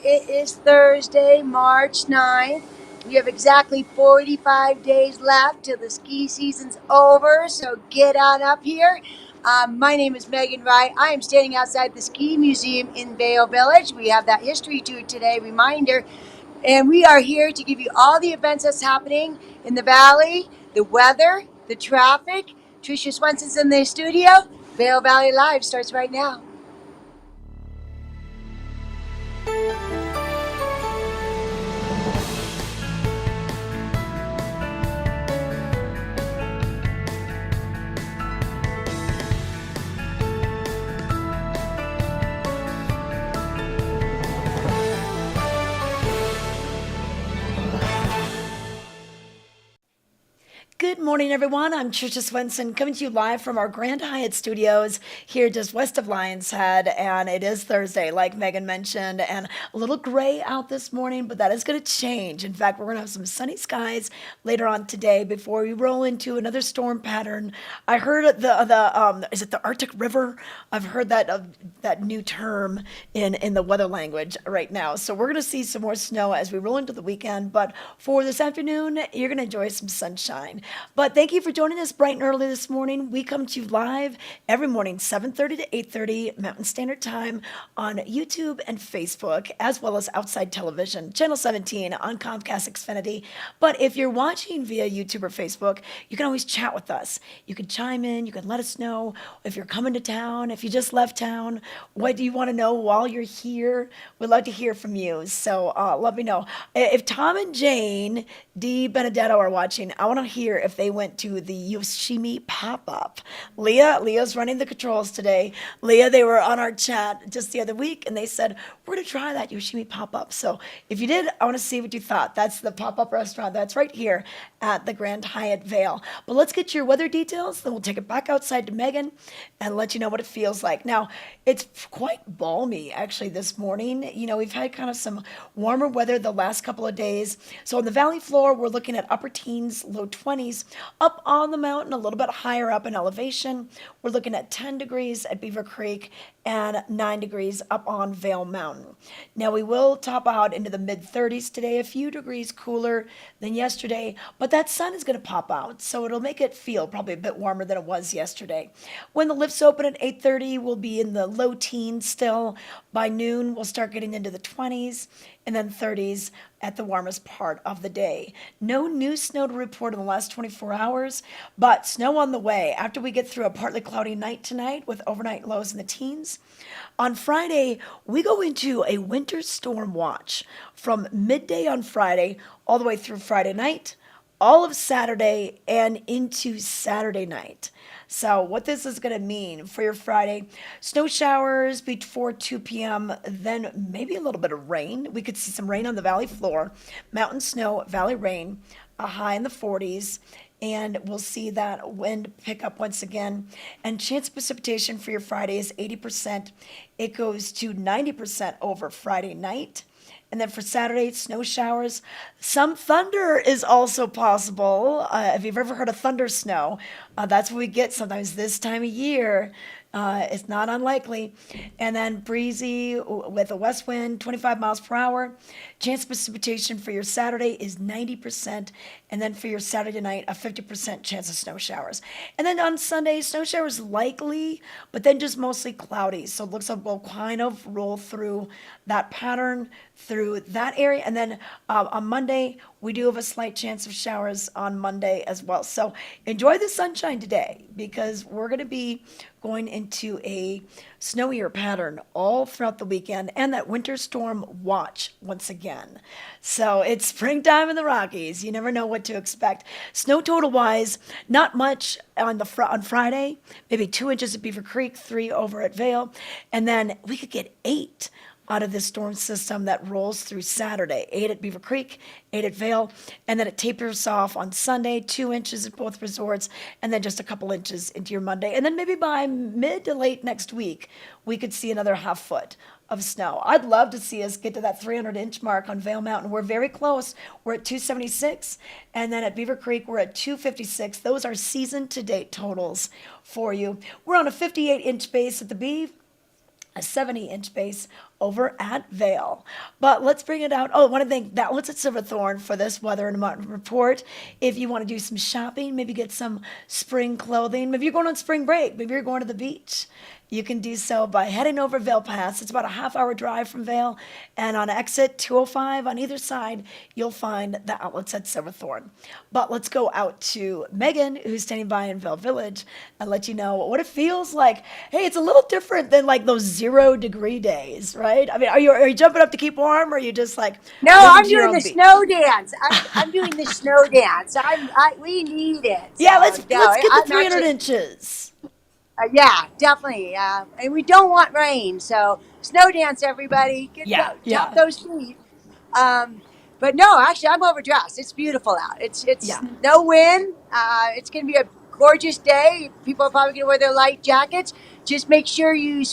It is Thursday, March 9th. We have exactly 45 days left till the ski season's over, so get on up here. My name is Megan Wright. I am standing outside the Ski Museum in Vail Village. We have that history tour today, reminder. And we are here to give you all the events that's happening in the valley, the weather, the traffic. Tricia Swenson's in the studio. Vail Valley Live starts right now. Good morning, everyone. I'm Tricia Swenson coming to you live from our Grand Hyatt studios here just west of Lion's Head. And it is Thursday, like Megan mentioned, and a little gray out this morning, but that is going to change. In fact, we're going to have some sunny skies later on today before we roll into another storm pattern. I heard is it the Arctic River? I've heard that new term in the weather language right now. So we're going to see some more snow as we roll into the weekend. But for this afternoon, you're going to enjoy some sunshine. But thank you for joining us bright and early this morning. We come to you live every morning, 7:30 to 8:30 Mountain Standard Time on YouTube and Facebook, as well as outside television, Channel 17 on Comcast Xfinity. But if you're watching via YouTube or Facebook, you can always chat with us. You can chime in. You can let us know if you're coming to town, if you just left town, what do you want to know while you're here? We'd love to hear from you. So let me know. If Tom and Jane D. Benedetto are watching, I want to hear if they went to the Yoshimi pop-up. Leah's running the controls today. Leah, they were on our chat just the other week, and they said, we're going to try that Yoshimi pop-up. So if you did, I want to see what you thought. That's the pop-up restaurant that's right here at the Grand Hyatt Vail. But let's get your weather details, then we'll take it back outside to Megan and let you know what it feels like. Now, it's quite balmy, actually, this morning. You know, we've had kind of some warmer weather the last couple of days. So on the valley floor, we're looking at upper teens, low 20s. Up on the mountain, a little bit higher up in elevation, we're looking at 10 degrees at Beaver Creek and 9 degrees up on Vail Mountain. Now, we will top out into the mid-30s today, a few degrees cooler than yesterday, but that sun is going to pop out, so it'll make it feel probably a bit warmer than it was yesterday. When the lifts open at 8:30, we'll be in the low teens still. By noon, we'll start getting into the 20s and then 30s at the warmest part of the day. No new snow to report in the last 24 hours, but snow on the way after we get through a partly cloudy night tonight with overnight lows in the teens. On Friday, we go into a winter storm watch from midday on Friday all the way through Friday night, all of Saturday, and into Saturday night. So what this is going to mean for your Friday, snow showers before 2 p.m., then maybe a little bit of rain. We could see some rain on the valley floor, mountain snow, valley rain, a high in the 40s, and we'll see that wind pick up once again. And chance of precipitation for your Friday is 80%. It goes to 90% over Friday night. And then for Saturday, snow showers. Some thunder is also possible. If you've ever heard of thunder snow, that's what we get sometimes this time of year. It's not unlikely. And then breezy with a west wind, 25 miles per hour. Chance of precipitation for your Saturday is 90%. And then for your Saturday night, a 50% chance of snow showers. And then on Sunday, snow showers likely, but then just mostly cloudy. So it looks like we'll kind of roll through that pattern through that area. And then on Monday, we do have a slight chance of showers on Monday as well. So enjoy the sunshine today because we're going to be going into a snowier pattern all throughout the weekend and that winter storm watch once again. So it's springtime in the Rockies. You never know what to expect. Snow total wise, not much on Friday, maybe 2 inches at Beaver Creek, 3 over at Vail, and then we could get 8 out of this storm system that rolls through Saturday. 8 at Beaver Creek, 8 at Vail, and then it tapers off on Sunday, 2 inches at both resorts, and then just a couple inches into your Monday. And then maybe by mid to late next week, we could see another half foot of snow. I'd love to see us get to that 300-inch mark on Vail Mountain. We're very close. We're at 276, and then at Beaver Creek, we're at 256. Those are season-to-date totals for you. We're on a 58-inch base at the Beav, a 70-inch base over at Vail. But let's bring it out. Oh, I want to thank that Outlets at Silverthorne for this weather and report. If you want to do some shopping, maybe get some spring clothing, maybe you're going on spring break, maybe you're going to the beach. You can do so by heading over Vail Pass. It's about a half-hour drive from Vail, and on exit 205 on either side, you'll find the Outlets at Silverthorne. But let's go out to Megan, who's standing by in Vail Village, and let you know what it feels like. Hey, it's a little different than like those 0 degree days, right? I mean, are you jumping up to keep warm, or are you just like No, moving I'm to your doing own the beat? snow dance. I'm doing the snow dance. We need it. So Yeah, no, let's get the I'm 300 actually inches. yeah, definitely. And we don't want rain, so snow dance, everybody. Get Yeah, tap yeah, those feet. Um, but no, actually, I'm overdressed. It's beautiful out. It's yeah. no wind. It's gonna be a gorgeous day. People are probably gonna wear their light jackets. Just make sure you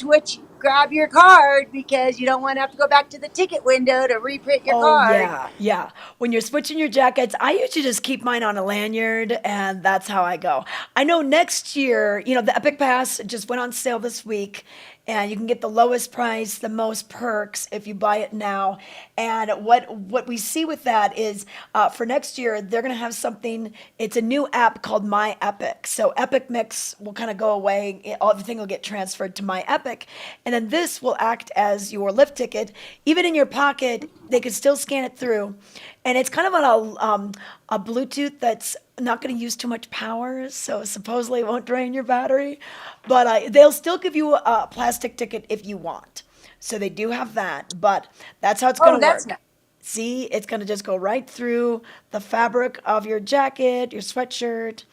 grab your card because you don't want to have to go back to the ticket window to reprint your Oh card. yeah, yeah. When you're switching your jackets, I usually just keep mine on a lanyard, and that's how I go. I know next year, the Epic Pass just went on sale this week, and you can get the lowest price, the most perks if you buy it now. And what we see with that is for next year, they're going to have something. It's a new app called My Epic. So Epic Mix will kind of go away. Everything will get transferred to My Epic, and then this will act as your lift ticket, even in your pocket. They could still scan it through, and it's kind of on a Bluetooth that's not going to use too much power, so supposedly it won't drain your battery. But they'll still give you a plastic ticket if you want. So they do have that, but that's how it's going Oh, to that's work. nice. See, it's going to just go right through the fabric of your jacket, your sweatshirt.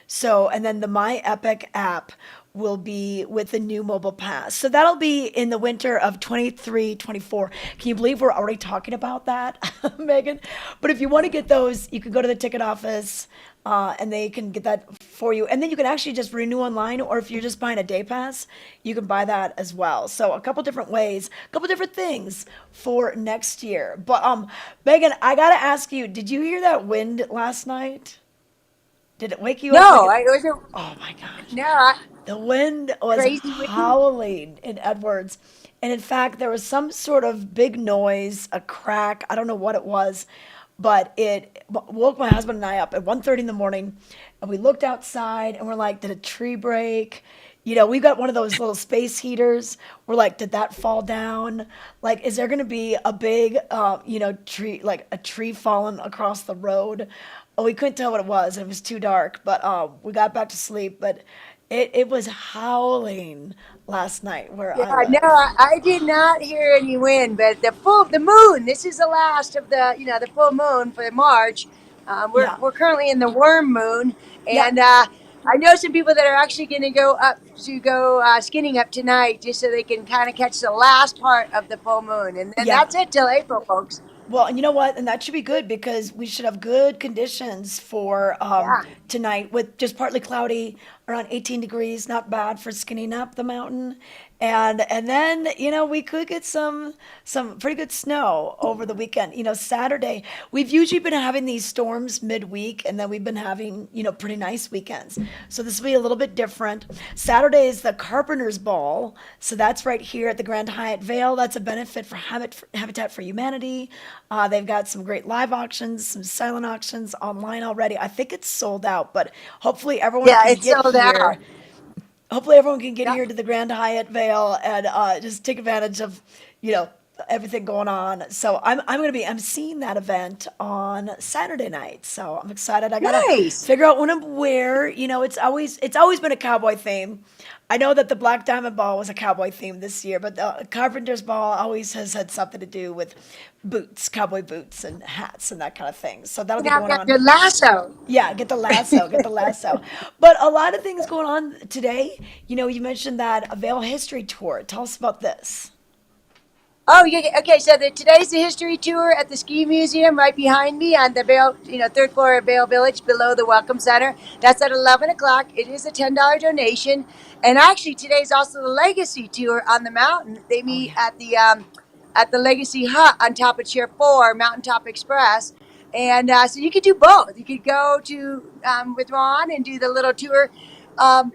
So, and then the My Epic app will be with the new mobile pass. So that'll be in the winter of 23, 24. Can you believe we're already talking about that, Megan? But if you want to get those, you can go to the ticket office and they can get that for you. And then you can actually just renew online, or if you're just buying a day pass, you can buy that as well. So a couple different ways, a couple different things for next year. But Megan, I gotta ask you, did you hear that wind last night? Did it wake you up like No, it? it was Oh my gosh. no The wind was crazy wind. howling in Edwards. And in fact, there was some sort of big noise, a crack. I don't know what it was, but it woke my husband and I up at 1:30 in the morning. And we looked outside and we're like, did a tree break? We got one of those little space heaters. We're like, did that fall down? Like, is there going to be a big, tree, like a tree falling across the road? Oh, we couldn't tell what it was. It was too dark, but we got back to sleep. But it was howling last night where Yeah, I no, live. I did not hear any wind, but the moon. This is the last of the full moon for March. Yeah, We're currently in the worm moon, yeah, and I know some people that are actually going to go skinning up tonight just so they can kind of catch the last part of the full moon, and then yeah. that's it till April, folks. Well, and you know what? And that should be good because we should have good conditions for Yeah, tonight with just partly cloudy, around 18 degrees, not bad for skinning up the mountain. And then, we could get some pretty good snow over the weekend. Saturday, we've usually been having these storms midweek and then we've been having, pretty nice weekends. So this will be a little bit different. Saturday is the Carpenter's Ball. So that's right here at the Grand Hyatt Vail. That's a benefit for Habitat for Humanity. They've got some great live auctions, some silent auctions online already. I think it's sold out, but hopefully everyone yeah, can it's get sold here. out. Hopefully everyone can get Yep. here to the Grand Hyatt Vale and just take advantage of, you know, everything going on. So I'm seeing that event on Saturday night. So I'm excited. I gotta Nice. figure out what I'm wear. It's always been a cowboy theme. I know that the Black Diamond Ball was a cowboy theme this year, but the Carpenter's Ball always has had something to do with boots, cowboy boots and hats and that kind of thing. So that'll You be have going got on. your lasso. Yeah, get the lasso, get the lasso. But a lot of things going on today. You mentioned that a Vail history tour. Tell us about this. Oh, yeah. Okay, so today's the history tour at the ski museum right behind me on the Vail, third floor of Vail Village below the Welcome Center. That's at 11 o'clock. It is a $10 donation, and actually today's also the Legacy tour on the mountain. They Oh meet yeah. at the Legacy Hut on top of Chair Four, Mountaintop Express, and so you could do both. You could go to with Ron and do the little tour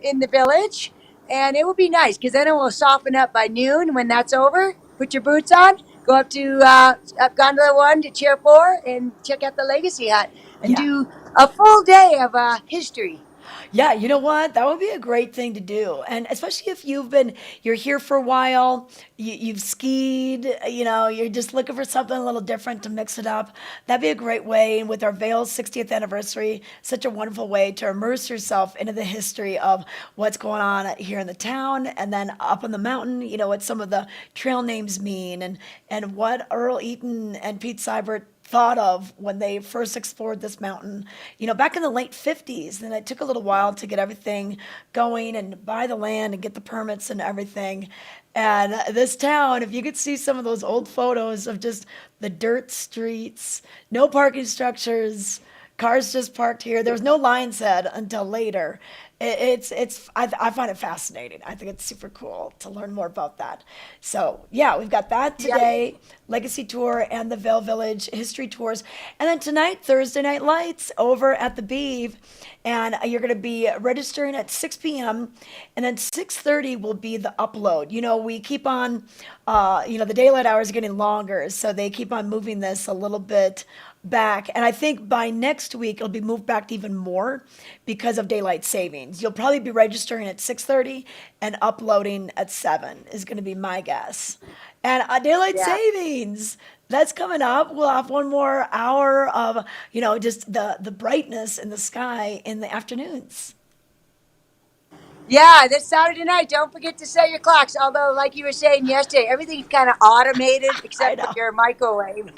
in the village, and it would be nice because then it will soften up by noon when that's over. put your boots on, go up to up Gondola 1 to Chair 4 and check out the Legacy Hut and Yeah. do a full day of history. Yeah, you know what? That would be a great thing to do. And especially if you're here for a while, you've skied, you're just looking for something a little different to mix it up. That'd be a great way. And with our Vail 60th anniversary, such a wonderful way to immerse yourself into the history of what's going on here in the town and then up on the mountain, what some of the trail names mean and what Earl Eaton and Pete Seibert thought of when they first explored this mountain, back in the late 50s. And it took a little while to get everything going and buy the land and get the permits and everything. And this town, if you could see some of those old photos of just the dirt streets, no parking structures, cars just parked here. There was no lion said until later. I find it fascinating. I think it's super cool to learn more about that. So yeah, we've got that Yeah. today, Legacy Tour and the Vail Village History Tours. And then tonight, Thursday Night Lights over at the Beeve. And you're going to be registering at 6 p.m. And then 6:30 will be the upload. We keep on, the daylight hours are getting longer. So they keep on moving this a little bit back. And I think by next week, it'll be moved back even more because of daylight savings. You'll probably be registering at 6:30 and uploading at 7 is going to be my guess. And daylight Yeah. savings, that's coming up. We'll have one more hour of, just the brightness in the sky in the afternoons. Yeah, this Saturday night, don't forget to set your clocks. Although, like you were saying yesterday, everything's kind of automated I except for know. your microwave.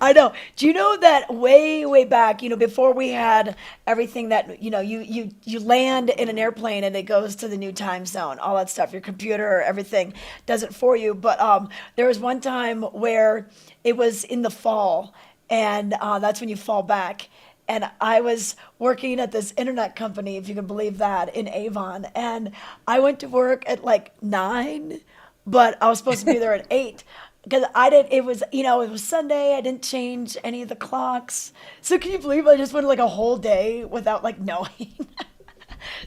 I know. Do you know that way, way back, before we had everything that, you land in an airplane and it goes to the new time zone, all that stuff, your computer, everything does it for you. But there was one time where it was in the fall and that's when you fall back. And I was working at this internet company, if you can believe that, in Avon. And I went to work at like 9, but I was supposed to be there at 8 because I didn't. It was Sunday. I didn't change any of the clocks. So can you believe I just went like a whole day without like knowing?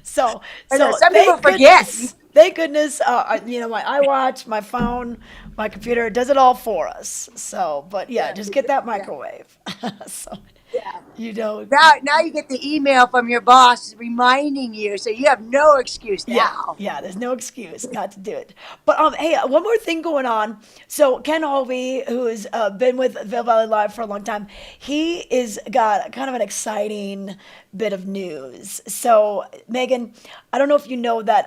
so I know so some people thank forget. goodness. Thank goodness, my iWatch, my phone, my computer does it all for us. So, but yeah, Yeah, just get that yeah, microwave. so yeah. you know, Now you get the email from your boss reminding you, so you have no excuse Yeah, now. yeah, there's no excuse not to do it. But hey, one more thing going on. So Ken Holvey, who's been with Vail Valley Live for a long time, he is got kind of an exciting bit of news. So Megan, I don't know if you know that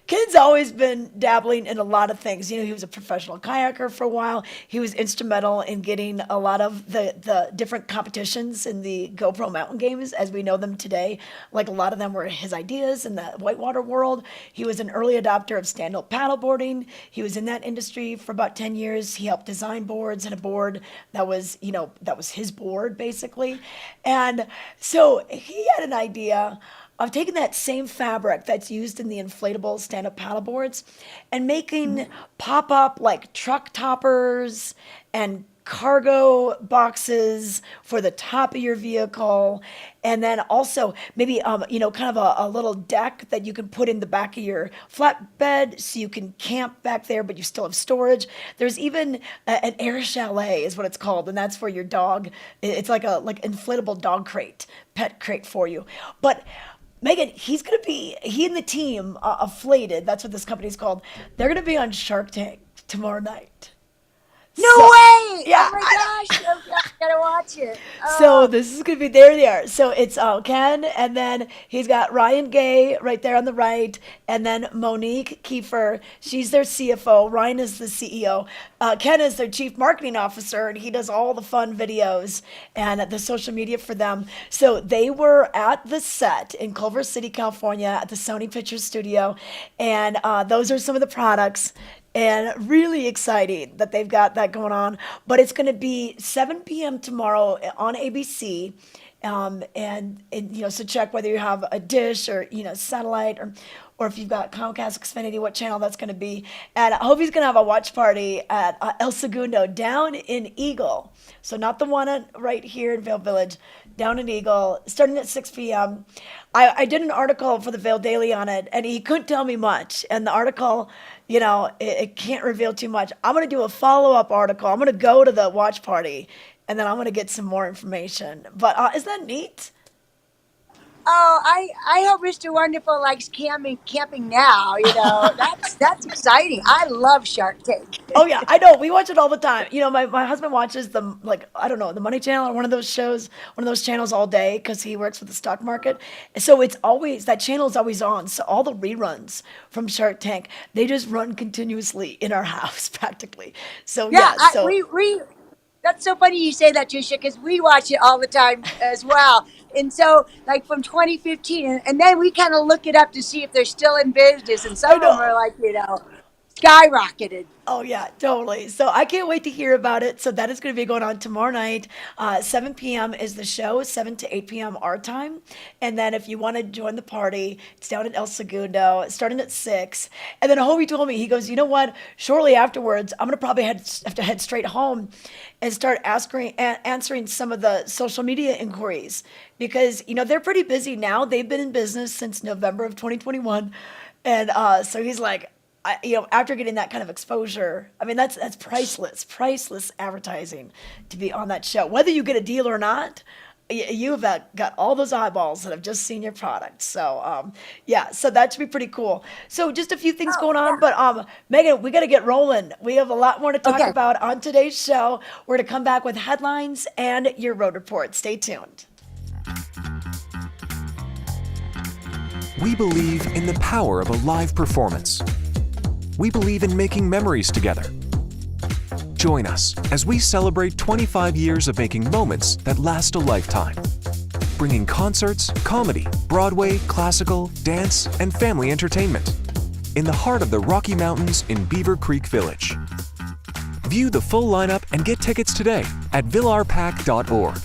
Ken's always been dabbling in a lot of things. He was a professional kayaker for a while. He was instrumental in getting a lot of the different competitions in the GoPro mountain games as we know them today. Like a lot of them were his ideas in the whitewater world. He was an early adopter of stand-up paddleboarding. He was in that industry for about 10 years. He helped design boards and a board that was, that was his board basically. And so he had an idea of taking that same fabric that's used in the inflatable stand-up paddleboards and making pop-up like truck toppers and cargo boxes for the top of your vehicle, and then also maybe kind of a little deck that you can put in the back of your flatbed so you can camp back there but you still have storage. There's even an air chalet is what it's called, and that's for your dog. It's like inflatable dog crate, pet crate for you. But Megan, he and the team, Afflated, that's what this company's called, they're going to be on Shark Tank tomorrow night. No So, way! yeah, Oh my gosh! Oh God, I gotta watch it. so Oh, this is gonna be there. They are. So it's Ken, and then he's got Ryan Gay right there on the right, and then Monique Kiefer. She's their CFO. Ryan is the CEO. Ken is their chief marketing officer, and he does all the fun videos and the social media for them. So they were at the set in Culver City, California, at the Sony Pictures Studio, and those are some of the products and really exciting that they've got that going on. But it's going to be 7 p.m. tomorrow on ABC. So check whether you have a dish or, satellite or if you've got Comcast, Xfinity, what channel that's going to be. And I hope he's going to have a watch party at El Segundo down in Eagle. So not the one right here in Vail Village, down in Eagle, starting at 6 p.m. I did an article for the Vail Daily on it, and he couldn't tell me much. And the article, it can't reveal too much. I'm going to do a follow-up article. I'm going to go to the watch party, and then I'm going to get some more information. But isn't that neat? Oh, I hope Mr. Wonderful likes camping now. That's exciting. I love Shark Tank. Oh yeah, I know. We watch it all the time. My husband watches I don't know, the Money Channel or one of those shows, one of those channels all day because he works with the stock market. So it's always that channel is always on. So all the reruns from Shark Tank, they just run continuously in our house practically. So Yeah, yeah, so we that's so funny you say that, Trisha, because we watch it all the time as well. And so, like from 2015, and then we kind of look it up to see if they're still in business, and some I of them are know. like, skyrocketed. Oh yeah, totally. So I can't wait to hear about it. So that is going to be going on tomorrow night. 7 p.m. is the show, 7 to 8 p.m. our time. And then if you want to join the party, it's down at El Segundo, starting at 6. And then Hobie told me, he goes, you know what? Shortly afterwards, I'm going to probably have to head straight home and start answering some of the social media inquiries because, they're pretty busy now. They've been in business since November of 2021. And so he's like, after getting that kind of exposure, I mean, that's priceless advertising to be on that show. Whether you get a deal or not, you've got all those eyeballs that have just seen your product. So, yeah, so that should be pretty cool. So, just a few things Oh going on, yeah. but Megan, we got to get rolling. We have a lot more to talk Okay. about on today's show. We're to come back with headlines and your road report. Stay tuned. We believe in the power of a live performance. We believe in making memories together. Join us as we celebrate 25 years of making moments that last a lifetime. Bringing concerts, comedy, Broadway, classical, dance, and family entertainment in the heart of the Rocky Mountains in Beaver Creek Village. View the full lineup and get tickets today at villarpack.org.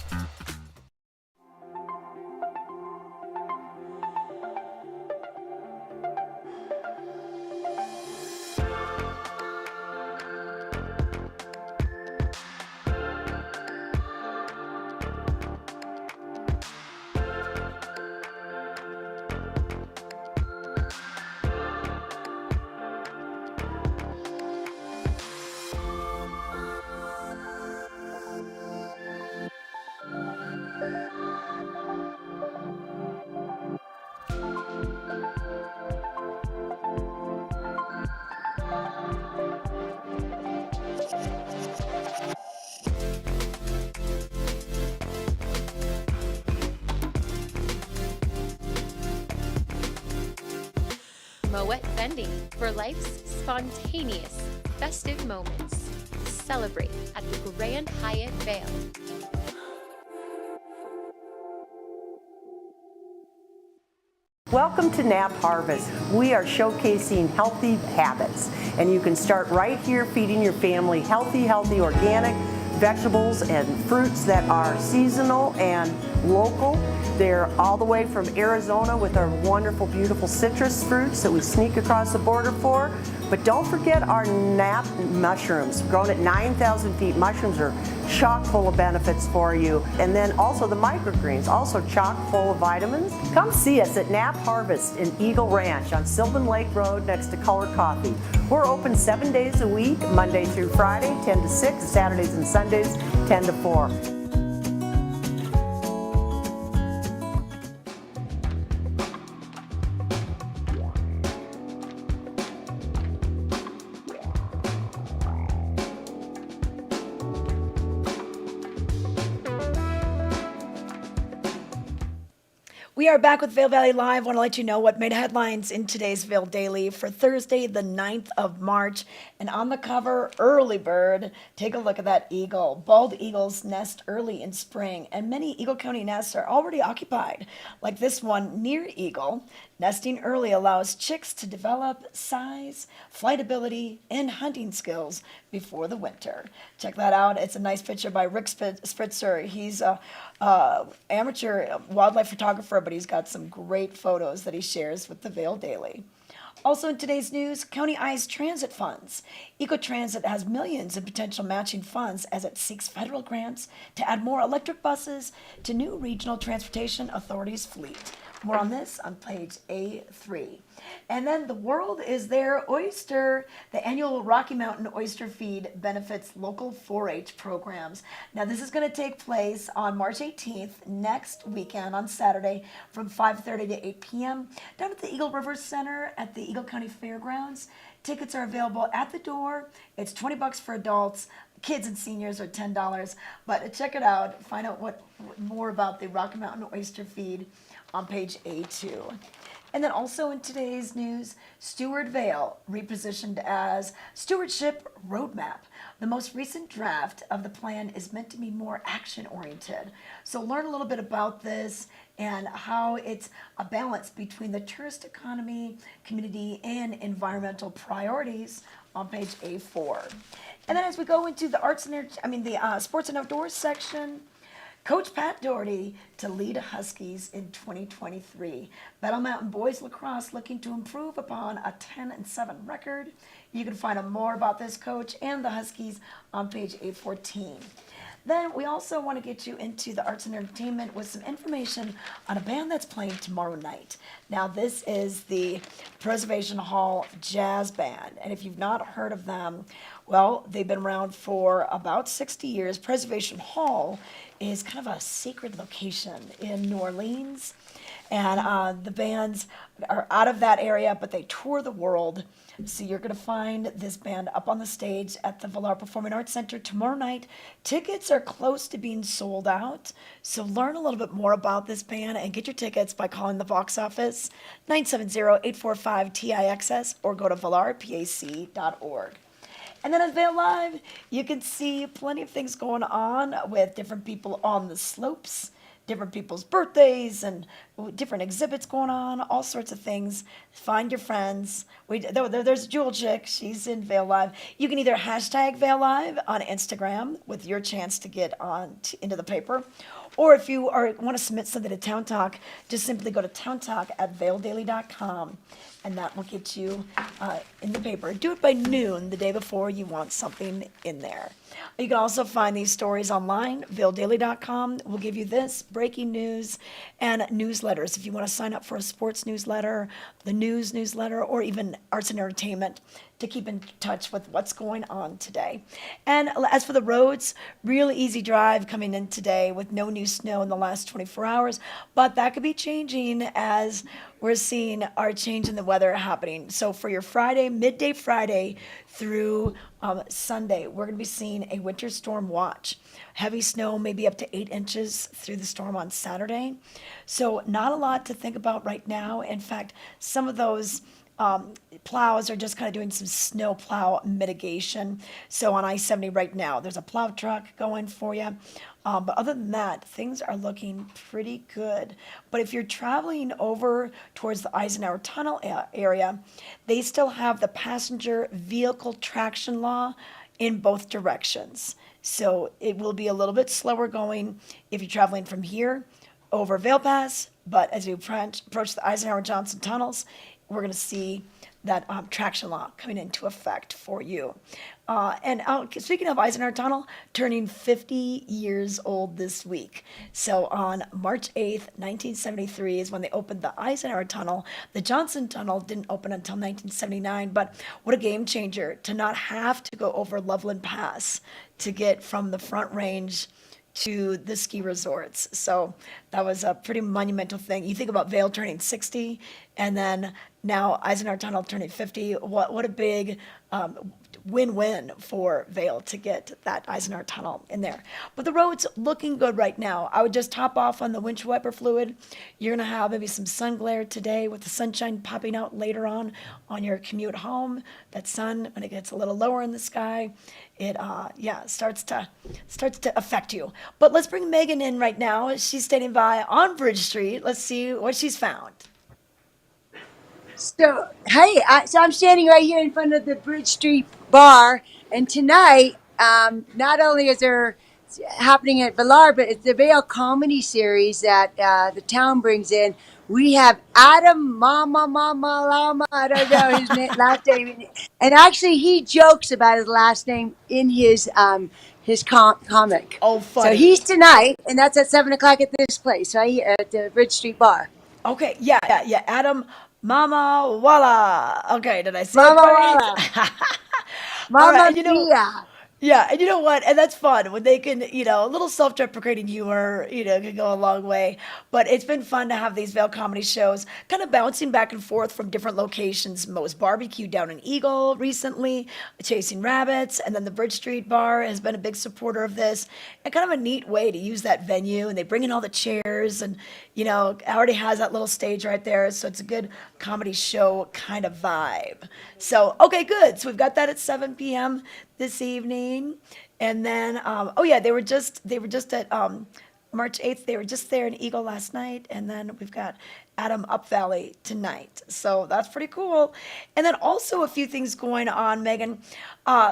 Moet Vending for life's spontaneous, festive moments. Celebrate at the Grand Hyatt Vail. Welcome to Nap Harvest. We are showcasing healthy habits, and you can start right here feeding your family healthy organic vegetables and fruits that are seasonal and local. They're all the way from Arizona with our wonderful, beautiful citrus fruits that we sneak across the border for. But don't forget our nap mushrooms, grown at 9,000 feet. Mushrooms are chock full of benefits for you. And then also the microgreens, also chock full of vitamins. Come see us at Nap Harvest in Eagle Ranch on Sylvan Lake Road next to Color Coffee. We're open 7 days a week, Monday through Friday, 10 to 6, Saturdays and Sundays, 10 to 4. We are back with Vail Valley Live. Want to let you know what made headlines in today's Vail Daily for Thursday, the 9th of March. And on the cover, early bird. Take a look at that eagle. Bald eagles nest early in spring, and many Eagle County nests are already occupied. Like this one near Eagle, nesting early allows chicks to develop size, flight ability, and hunting skills before the winter. Check that out. It's a nice picture by Rick Spritzer. He's a amateur wildlife photographer, but he's got some great photos that he shares with the Vail Daily. Also in today's news, County Eyes Transit Funds. EcoTransit has millions in potential matching funds as it seeks federal grants to add more electric buses to new regional transportation authorities' fleet. More on this on page A3. And then the world is their oyster. The annual Rocky Mountain Oyster Feed benefits local 4-H programs. Now this is going to take place on March 18th, next weekend on Saturday from 5:30 to 8 p.m. down at the Eagle River Center at the Eagle County Fairgrounds. Tickets are available at the door. It's $20 for adults. Kids and seniors are $10. But check it out. Find out what more about the Rocky Mountain Oyster Feed on page A2. And then also in today's news, Steward Vail repositioned as Stewardship Roadmap. The most recent draft of the plan is meant to be more action-oriented. So learn a little bit about this and how it's a balance between the tourist economy, community, and environmental priorities on page A4. And then as we go into the sports and outdoors section, Coach Pat Doherty to lead Huskies in 2023. Battle Mountain Boys Lacrosse looking to improve upon a 10-7 record. You can find out more about this coach and the Huskies on page A14. Then we also want to get you into the arts and entertainment with some information on a band that's playing tomorrow night. Now this is the Preservation Hall Jazz Band, and if you've not heard of them, well, they've been around for about 60 years. Preservation Hall is kind of a sacred location in New Orleans, and the bands are out of that area, but they tour the world. So you're going to find this band up on the stage at the Vail Performing Arts Center tomorrow night. Tickets are close to being sold out, so learn a little bit more about this band and get your tickets by calling the box office 970-845-TIXS or go to valarpac.org. And then on Vail Live, you can see plenty of things going on with different people on the slopes, different people's birthdays, and different exhibits going on, all sorts of things. Find your friends. There's Jewel Chick. She's in Vail Live. You can either hashtag Vail Live on Instagram with your chance to get into the paper, or if you want to submit something to Town Talk, just simply go to towntalk@vaildaily.com, and that will get you in the paper. Do it by noon the day before you want something in there. You can also find these stories online. vaildaily.com will give you this, breaking news, and newsletters. If you want to sign up for a sports newsletter, the news newsletter, or even arts and entertainment, to keep in touch with what's going on today. And as for the roads, really easy drive coming in today with no new snow in the last 24 hours, but that could be changing as we're seeing our change in the weather happening. So for your Friday, midday Friday through Sunday, we're going to be seeing a winter storm watch. Heavy snow, maybe up to 8 inches through the storm on Saturday. So not a lot to think about right now. In fact, some of those plows are just kind of doing some snow plow mitigation. So on I-70 right now, there's a plow truck going for you. But other than that, things are looking pretty good. But if you're traveling over towards the Eisenhower Tunnel area, they still have the passenger vehicle traction law in both directions. So it will be a little bit slower going if you're traveling from here over Vail Pass. But as you approach the Eisenhower Johnson tunnels, we're going to see that traction law coming into effect for you. Speaking of Eisenhower Tunnel, turning 50 years old this week. So on March 8th, 1973 is when they opened the Eisenhower Tunnel. The Johnson Tunnel didn't open until 1979, but what a game changer to not have to go over Loveland Pass to get from the Front Range to the ski resorts. So that was a pretty monumental thing. You think about Vail turning 60, and then now Eisenhower Tunnel turning 50. What a big win-win for Vail to get that Eisenhower Tunnel in there. But the road's looking good right now. I would just top off on the windshield wiper fluid. You're going to have maybe some sun glare today with the sunshine popping out later on your commute home. That sun, when it gets a little lower in the sky, it starts to affect you. But let's bring Megan in right now. She's standing by on Bridge Street. Let's see what she's found. So, hey, so I'm standing right here in front of the Bridge Street Bar, and tonight, not only is there happening at Villar, but it's the Vail comedy series that the town brings in. We have Adam Mama Lama. I don't know his last name, and actually he jokes about his last name in his comic. Oh, So he's funny. tonight, and that's at 7 o'clock at this place, right at the Bridge Street Bar. Okay, yeah, yeah, yeah. Adam Mama Walla. Okay, did I say it Mama right? Walla, All right, Mama and Mia. yeah, and you know what? And that's fun when they can, a little self-deprecating humor, can go a long way. But it's been fun to have these Vail comedy shows, kind of bouncing back and forth from different locations. Moe's Barbecue down in Eagle recently, Chasing Rabbits, and then the Bridge Street Bar has been a big supporter of this, and kind of a neat way to use that venue. And they bring in all the chairs, and it already has that little stage right there, so it's a good comedy show kind of vibe. So okay, good. So we've got that at 7 p.m. this evening, and then oh yeah, they were just at March 8th. They were just there in Eagle last night, and then we've got Adam Up Valley tonight. So that's pretty cool. And then also a few things going on, Megan.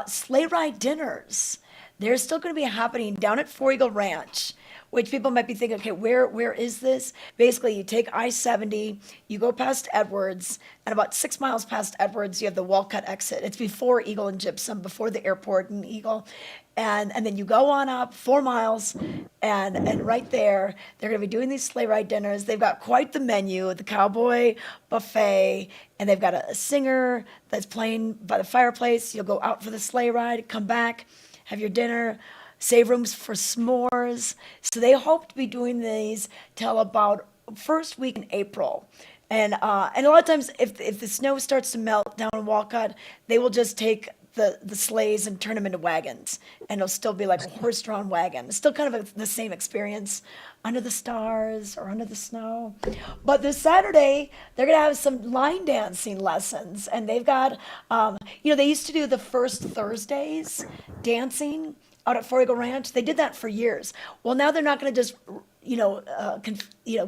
Sleigh ride dinners. They're still going to be happening down at Four Eagle Ranch, which people might be thinking, okay, where is this? Basically, you take I-70, you go past Edwards, and about 6 miles past Edwards, you have the Walcott exit. It's before Eagle and Gypsum, before the airport in Eagle. And then you go on up 4 miles, and right there, they're going to be doing these sleigh ride dinners. They've got quite the menu, the cowboy buffet, and they've got a singer that's playing by the fireplace. You'll go out for the sleigh ride, come back, have your dinner, save rooms for s'mores. So they hope to be doing these till about first week in April. And a lot of times, if the snow starts to melt down in Walcott, they will just take the sleighs and turn them into wagons, and it'll still be like a horse-drawn wagon. It's still kind of the same experience under the stars or under the snow. But this Saturday, they're gonna have some line dancing lessons, and they've got, they used to do the first Thursdays dancing out at Four Eagle Ranch. They did that for years. Well, now they're not going to just,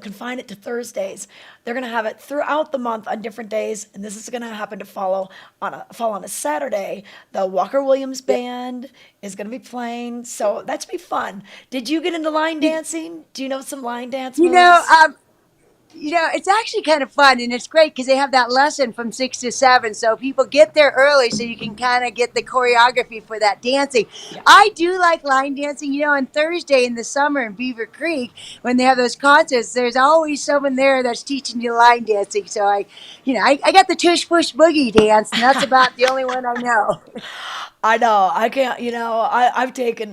confine it to Thursdays. They're going to have it throughout the month on different days, and this is going to happen to fall on a Saturday. The Walker Williams Band is going to be playing, so that should be fun. Did you get into line dancing? Do you know some line dance You know, moves? it's actually kind of fun, and it's great because they have that lesson from 6 to 7. So people get there early, so you can kind of get the choreography for that dancing. Yeah. I do like line dancing. On Thursday in the summer in Beaver Creek, when they have those concerts, there's always someone there that's teaching you line dancing. So I got the tush push boogie dance, and that's about the only one I know. I know. I can't,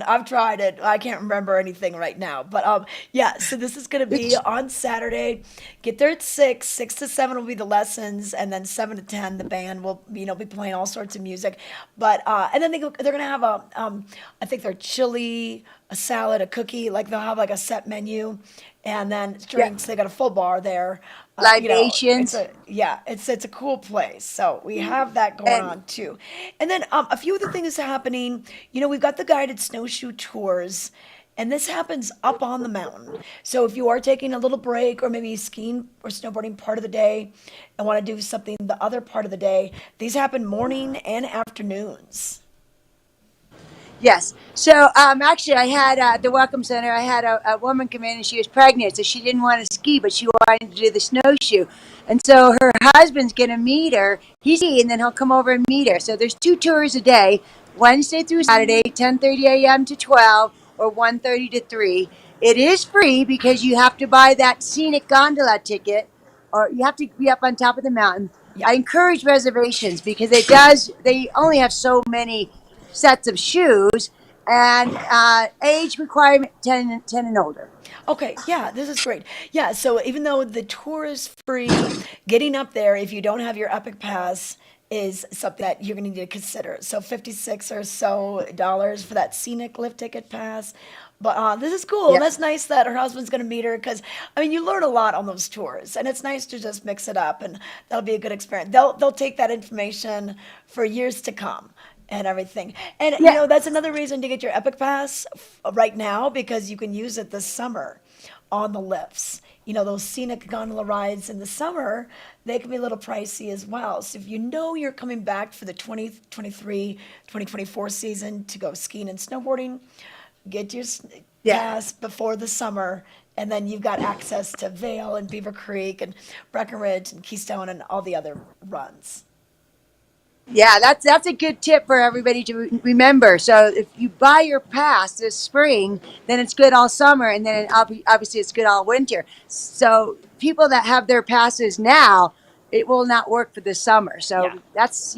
I've tried it. I can't remember anything right now. But yeah, so this is going to be on Saturday. Get there at 6. 6 to 7 will be the lessons, and then 7 to 10 the band will, be playing all sorts of music. But and then they're going to have I think they're chili, a salad, a cookie, like they'll have like a set menu, and then Yeah, drinks. They got a full bar there. It's libations a cool place. So we have that going and on too. And then a few of the things happening. We've got the guided snowshoe tours, and this happens up on the mountain. So if you are taking a little break, or maybe skiing or snowboarding part of the day, and want to do something the other part of the day, these happen morning and afternoons. Yes. So actually, I had at the Welcome Center, I had a woman come in and she was pregnant, so she didn't want to ski, but she wanted to do the snowshoe. And so her husband's going to meet her. He's skiing, and then he'll come over and meet her. So there's 2 tours a day, Wednesday through Saturday, 10:30 a.m. to 12 or 1:30 to 3. It is free because you have to buy that scenic gondola ticket, or you have to be up on top of the mountain. Yeah. I encourage reservations because they only have so many sets of shoes, and age requirement 10 and older. Okay, yeah, this is great. Yeah, so even though the tour is free, getting up there, if you don't have your Epic Pass, is something that you're going to need to consider. So 56 or so dollars for that scenic lift ticket pass. But this is cool. Yeah. That's nice that her husband's going to meet her, because you learn a lot on those tours, and it's nice to just mix it up, and that'll be a good experience. They'll take that information for years to come and everything. And Yeah. that's another reason to get your Epic Pass right now, because you can use it this summer on the lifts. Those scenic gondola rides in the summer, they can be a little pricey as well. So if you're coming back for the 2023, 2024 season to go skiing and snowboarding, Get your Yeah. pass before the summer, and then you've got access to Vail and Beaver Creek and Breckenridge and Keystone and all the other runs. Yeah, that's a good tip for everybody to remember. So if you buy your pass this spring, then it's good all summer, and then obviously it's good all winter. So people that have their passes now, it will not work for the summer. So Yeah. that's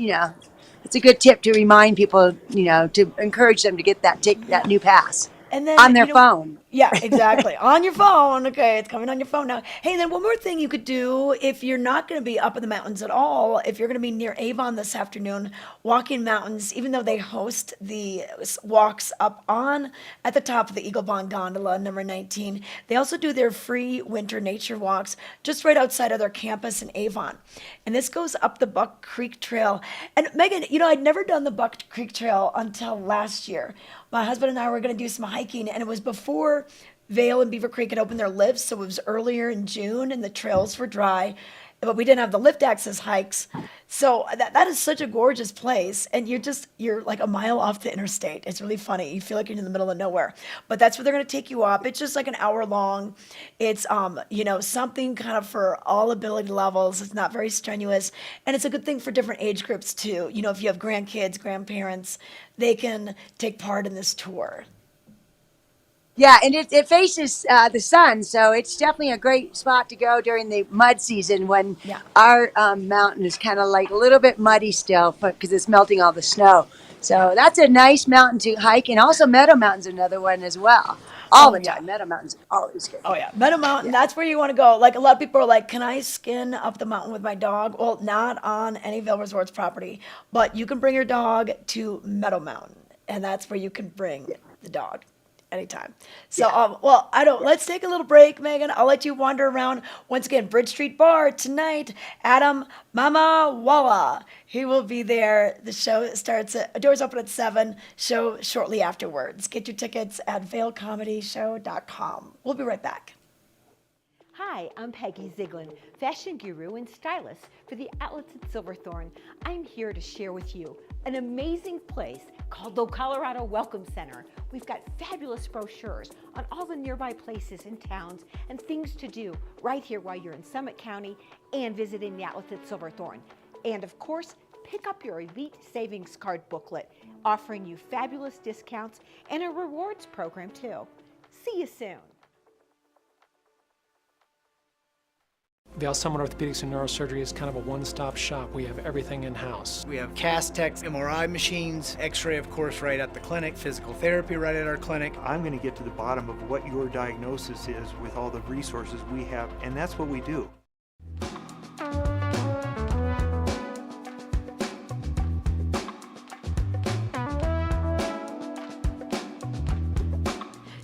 it's a good tip to remind people, to encourage them to get take that new pass And then, on their phone. yeah, exactly. On your phone. Okay, it's coming on your phone now. Hey, then one more thing you could do if you're not going to be up in the mountains at all, if you're going to be near Avon this afternoon, walking mountains, even though they host the walks up on at the top of the Eagle Bond Gondola, number 19, they also do their free winter nature walks just right outside of their campus in Avon. And this goes up the Buck Creek Trail. And Megan, I'd never done the Buck Creek Trail until last year. My husband and I were going to do some hiking, and it was before Vail and Beaver Creek had opened their lifts, so it was earlier in June, and the trails were dry, but we didn't have the lift access hikes. So that is such a gorgeous place, and you're like a mile off the interstate. It's really funny. You feel like you're in the middle of nowhere, but that's where they're going to take you up. It's just like an hour long. It's something kind of for all ability levels. It's not very strenuous, and it's a good thing for different age groups too. If you have grandkids, grandparents, they can take part in this tour. Yeah, and it faces the sun, so it's definitely a great spot to go during the mud season when Yeah. our mountain is kind of like a little bit muddy still because it's melting all the snow. So that's a nice mountain to hike, and also Meadow Mountain's another one as well. All Oh, the yeah. time, Meadow Mountain's always good. Oh yeah, Meadow Mountain. Yeah. That's where you want to go. Like a lot of people are like, "Can I skin up the mountain with my dog?" Well, not on any Vail Resorts property, but you can bring your dog to Meadow Mountain, and that's where you can bring the dog anytime. So, well, I don't. Let's take a little break, Megan. I'll let you wander around once again. Bridge Street Bar tonight. Adam Mama Walla. He will be there. The show starts doors open at 7. Show shortly afterwards. Get your tickets at vailcomedyshow.com. We'll be right back. Hi, I'm Peggy Ziegler, fashion guru and stylist for the outlets at Silverthorne. I'm here to share with you an amazing place called the Colorado Welcome Center. We've got fabulous brochures on all the nearby places and towns and things to do right here while you're in Summit County and visiting the outlets at Silverthorne. And of course, pick up your Elite Savings Card booklet, offering you fabulous discounts and a rewards program too. See you soon. Vail Summit Orthopedics and Neurosurgery is kind of a one-stop shop. We have everything in-house. We have cast techs, MRI machines, x-ray of course right at the clinic, physical therapy right at our clinic. I'm going to get to the bottom of what your diagnosis is with all the resources we have, and that's what we do.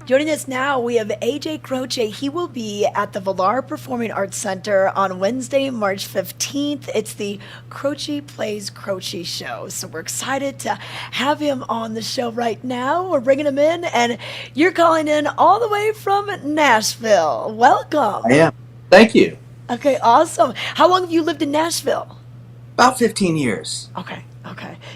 Joining us now, we have AJ Croce. He will be at the Villar Performing Arts Center on Wednesday, March 15th. It's the Croce Plays Croce show. So we're excited to have him on the show right now. We're bringing him in, and you're calling in all the way from Nashville. Welcome. I am. Thank you. Okay, awesome. How long have you lived in Nashville? About 15 years. Okay.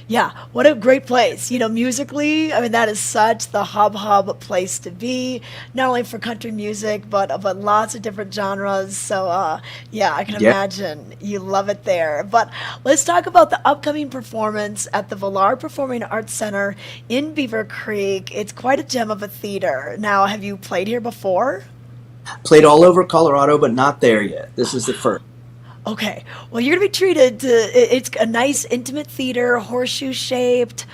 Yeah, what a great place. Musically, I mean, that is such the hub place to be, not only for country music, but lots of different genres. So, yeah, I can imagine you love it there. But let's talk about the upcoming performance at the Villar Performing Arts Center in Beaver Creek. It's quite a gem of a theater. Now, have you played here before? Played all over Colorado, but not there yet. This is the first. Okay, well, you're going to be treated to, it's a nice intimate theater, horseshoe shaped,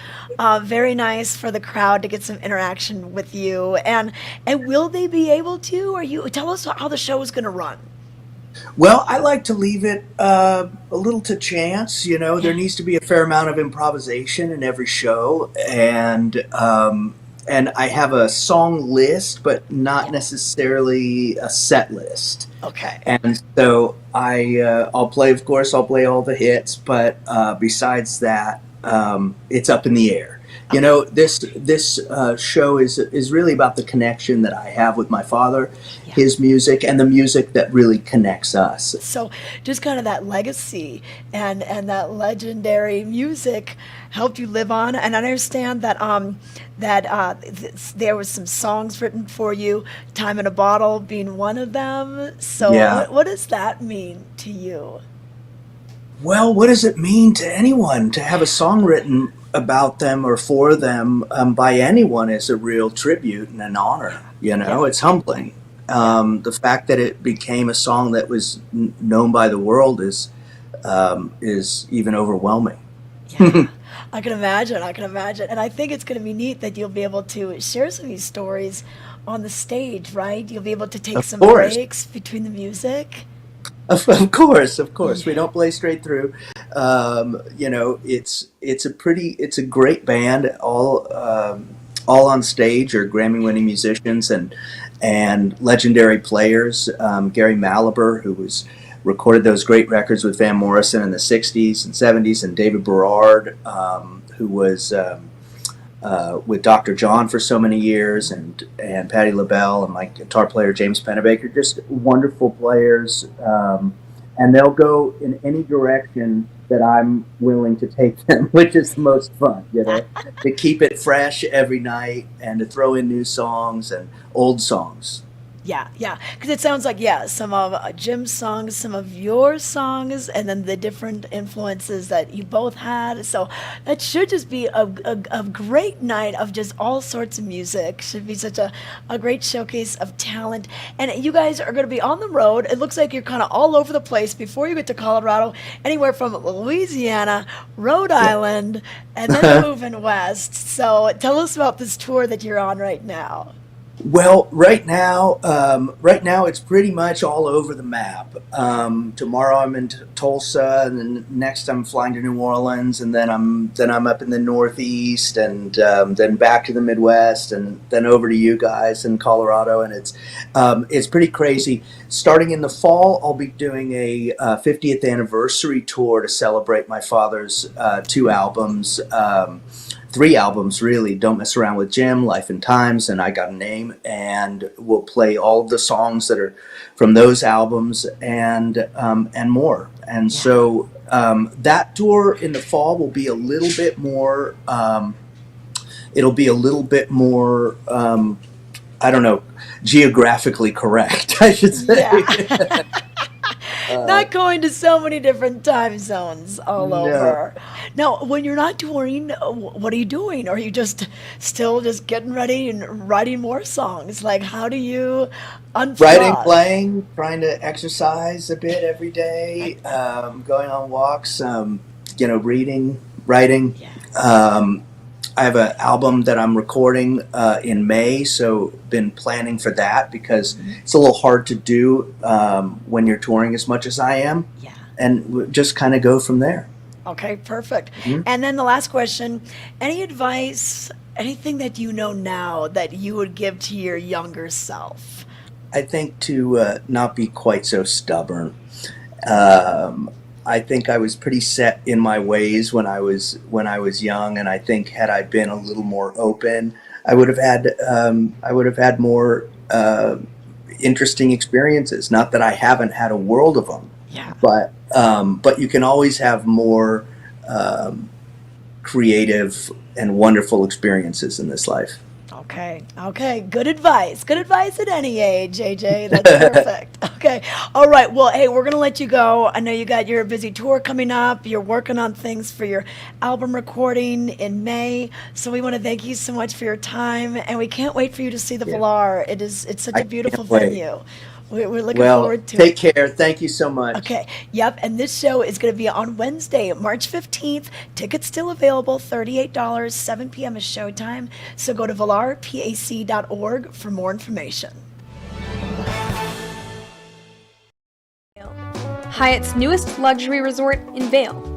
very nice for the crowd to get some interaction with you. And will they be able to, tell us how the show is going to run? Well, I like to leave it a little to chance. There needs to be a fair amount of improvisation in every show. And I have a song list, but not necessarily a set list. Okay. And so I'll play all the hits, but besides that, it's up in the air. You know, this show is really about the connection that I have with my father, his music, and the music that really connects us. So just kind of that legacy and that legendary music helped you live on. And I understand that there was some songs written for you, "Time in a Bottle" being one of them. So Yeah. what does that mean to you? Well, what does it mean to anyone to have a song written about them or for them by anyone is a real tribute and an honor. You know, Yeah. it's humbling. The fact that it became a song that was known by the world is even overwhelming. Yeah, I can imagine. I can imagine. And I think it's going to be neat that you'll be able to share some of these stories on the stage, right? You'll be able to take Of some course. breaks between the music. Of course, of course. We Yeah. don't play straight through. You know, it's a great band. All on stage are Grammy-winning musicians and legendary players. Gary Malaber, who was recorded those great records with Van Morrison in the '60s and '70s, and David Berard, who was with Dr. John for so many years, and Patti LaBelle, and my guitar player James Pennebaker, just wonderful players, and they'll go in any direction that I'm willing to take them, which is the most fun, you know, to keep it fresh every night and to throw in new songs and old songs. Yeah, yeah. Because it sounds like, yeah, some of Jim's songs, some of your songs, and then the different influences that you both had. So that should just be a great night of just all sorts of music. Should be such a great showcase of talent. And you guys are going to be on the road. It looks like you're kind of all over the place before you get to Colorado, anywhere from Louisiana, Rhode Island, and then moving west. So tell us about this tour that you're on right now. Well, right now it's pretty much all over the map. Tomorrow I'm in Tulsa, and then next I'm flying to New Orleans, and then I'm up in the Northeast, and then back to the Midwest, and then over to you guys in Colorado, and it's pretty crazy. Starting in the fall, I'll be doing a 50th anniversary tour to celebrate my father's two albums. Three albums, really. Don't Mess Around with Jim, Life and Times, and I Got a Name. And we'll play all of the songs that are from those albums and more. And so that tour in the fall will be a little bit more. It'll be a little bit more. I don't know, geographically correct, I should say. Yeah. Not going to so many different time zones all No. over. Now, when you're not touring, what are you doing? Are you just still just getting ready and writing more songs? Like, how do you unplug? Writing, playing, trying to exercise a bit every day, going on walks, reading, writing. I have an album that I'm recording in May, so been planning for that because it's a little hard to do when you're touring as much as I am. Yeah. And we'll just kind of go from there. Okay, perfect. Mhm. And then the last question, any advice, anything that you know now that you would give to your younger self? I think to not be quite so stubborn. I think I was pretty set in my ways when I was young, and I think had I been a little more open, I would have had more interesting experiences. Not that I haven't had a world of them, Yeah. but you can always have more creative and wonderful experiences in this life. Okay. Good advice. Good advice at any age, AJ. That's perfect. Okay. All right. Well, hey, we're going to let you go. I know you got your busy tour coming up. You're working on things for your album recording in May. So we want to thank you so much for your time. And we can't wait for you to see the Valar. It's such I a beautiful can't wait. venue. We're looking Well, forward to take it. care. Thank you so much. Okay. Yep. And this show is going to be on Wednesday, March 15th. Tickets still available, $38, 7 p.m. is showtime. So go to valarpac.org for more information. Hyatt's newest luxury resort in Vail.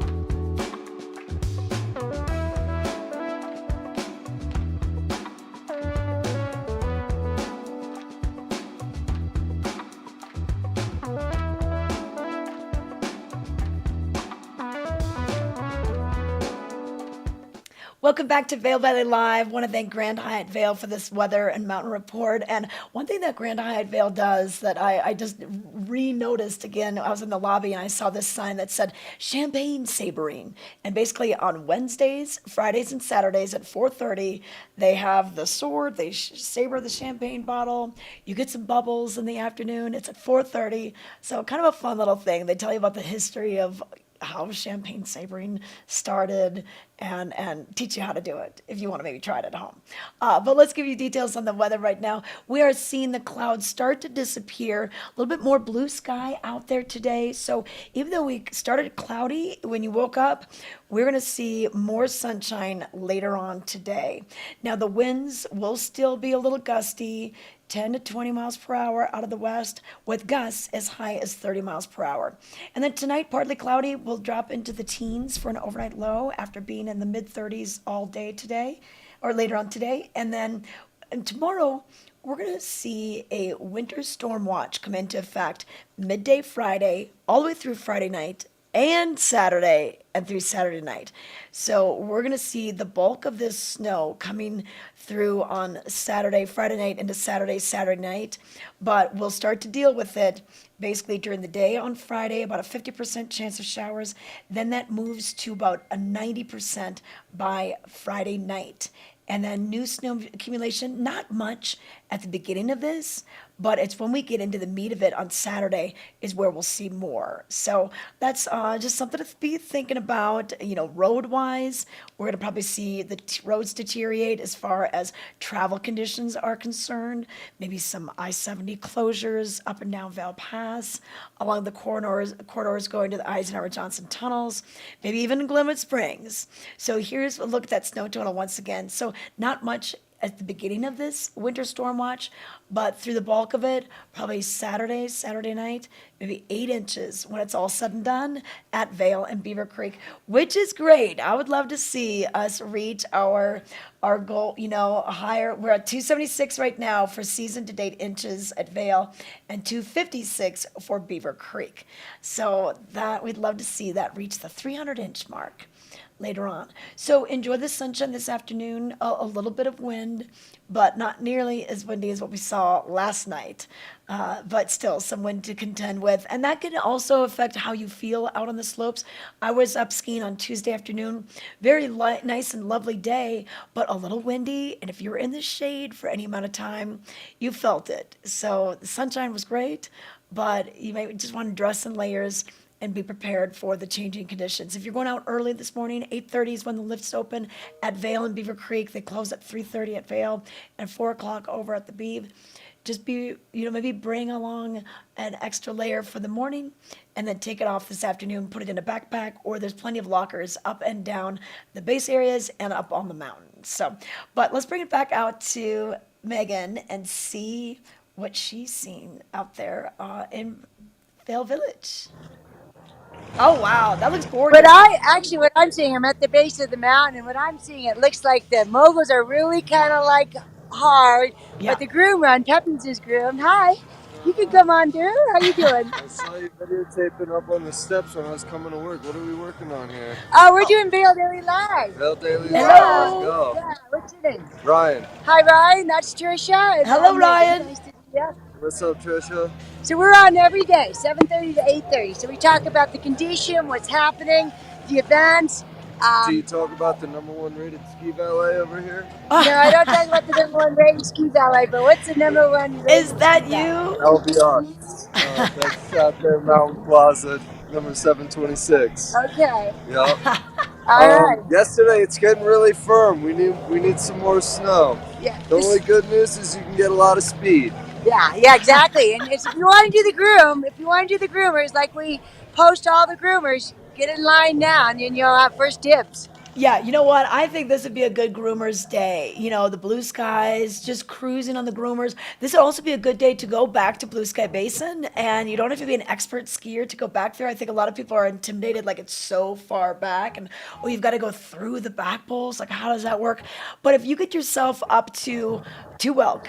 Welcome back to Vail Valley Live. Want to thank Grand Hyatt Vail for this weather and mountain report. And one thing that Grand Hyatt Vail does that I just re-noticed again, I was in the lobby and I saw this sign that said champagne sabering. And basically on Wednesdays, Fridays, and Saturdays at 4:30, they have the sword, they saber the champagne bottle. You get some bubbles in the afternoon. It's at 4:30. So kind of a fun little thing. They tell you about the history of how champagne sabering started and teach you how to do it if you want to maybe try it at home. But let's give you details on the weather right now. We are seeing the clouds start to disappear, a little bit more blue sky out there today. So even though we started cloudy when you woke up, we're going to see more sunshine later on today. Now the winds will still be a little gusty, 10 to 20 miles per hour out of the west, with gusts as high as 30 miles per hour. And then tonight, partly cloudy, will drop into the teens for an overnight low after being in the mid 30s all day today, or later on today. And tomorrow, we're going to see a winter storm watch come into effect midday Friday, all the way through Friday night, and Saturday and through Saturday night. So we're going to see the bulk of this snow coming through on Saturday, Friday night into Saturday night, but we'll start to deal with it basically during the day on Friday, about a 50% chance of showers. Then that moves to about a 90% by Friday night. And then new snow accumulation, not much at the beginning of this, but it's when we get into the meat of it on Saturday is where we'll see more. So that's just something to be thinking about. Road-wise, we're going to probably see the roads deteriorate as far as travel conditions are concerned. Maybe some I-70 closures up and down Vail Pass, along the corridors going to the Eisenhower Johnson tunnels, maybe even in Glenwood Springs. So here's a look at that snow total once again. So not much at the beginning of this winter storm watch, but through the bulk of it, probably Saturday night, maybe 8 inches when it's all said and done at Vail and Beaver Creek, which is great. I would love to see us reach our goal, higher. We're at 276 right now for season to date inches at Vail and 256 for Beaver Creek. So that we'd love to see that reach the 300-inch mark later on. So enjoy the sunshine this afternoon, a little bit of wind, but not nearly as windy as what we saw last night. But still some wind to contend with. And that can also affect how you feel out on the slopes. I was up skiing on Tuesday afternoon. Very nice and lovely day, but a little windy. And if you were in the shade for any amount of time, you felt it. So the sunshine was great, but you may just want to dress in layers and be prepared for the changing conditions. If you're going out early this morning, 8:30 is when the lifts open at Vail and Beaver Creek. They close at 3:30 at Vail and 4 o'clock over at the Beav. Just maybe bring along an extra layer for the morning and then take it off this afternoon, put it in a backpack, or there's plenty of lockers up and down the base areas and up on the mountain. So, but let's bring it back out to Megan and see what she's seen out there in Vail Village. Oh wow, that looks gorgeous. But what I'm seeing, I'm at the base of the mountain, and what I'm seeing, it looks like the moguls are really kind of like hard, Yeah. but the groom run, Peppins is groomed. Hi, you can come on through. How you doing? I saw you videotaping up on the steps when I was coming to work. What are we working on here? Oh, we're doing Vail Daily Live. Vail Daily Hello. Live. Let's go. Yeah, what's your name? Ryan. Hi, Ryan. That's Trisha. And Hello, I'm Megan. Ryan. Nice to meet you. What's up, Trisha? So we're on every day, 7:30 to 8:30. So we talk about the condition, what's happening, the events. Do you talk about the #1 rated ski valet over here? No, I don't talk about the #1 rated ski valet, but what's the #1 rated Is that ski valet? you? LBR. That's out there, Mountain Plaza, number 726. Okay. Yep. All right. Yesterday, it's getting really firm. We need some more snow. Yeah. The only good news is you can get a lot of speed. Yeah, exactly. And if you want to do the groomers, like we post all the groomers, get in line now, and then you'll have first dibs. Yeah, you know what? I think this would be a good groomer's day. The blue skies, just cruising on the groomers. This would also be a good day to go back to Blue Sky Basin, and you don't have to be an expert skier to go back there. I think a lot of people are intimidated, like it's so far back, and you've got to go through the back bowls. Like, how does that work? But if you get yourself up to Welk,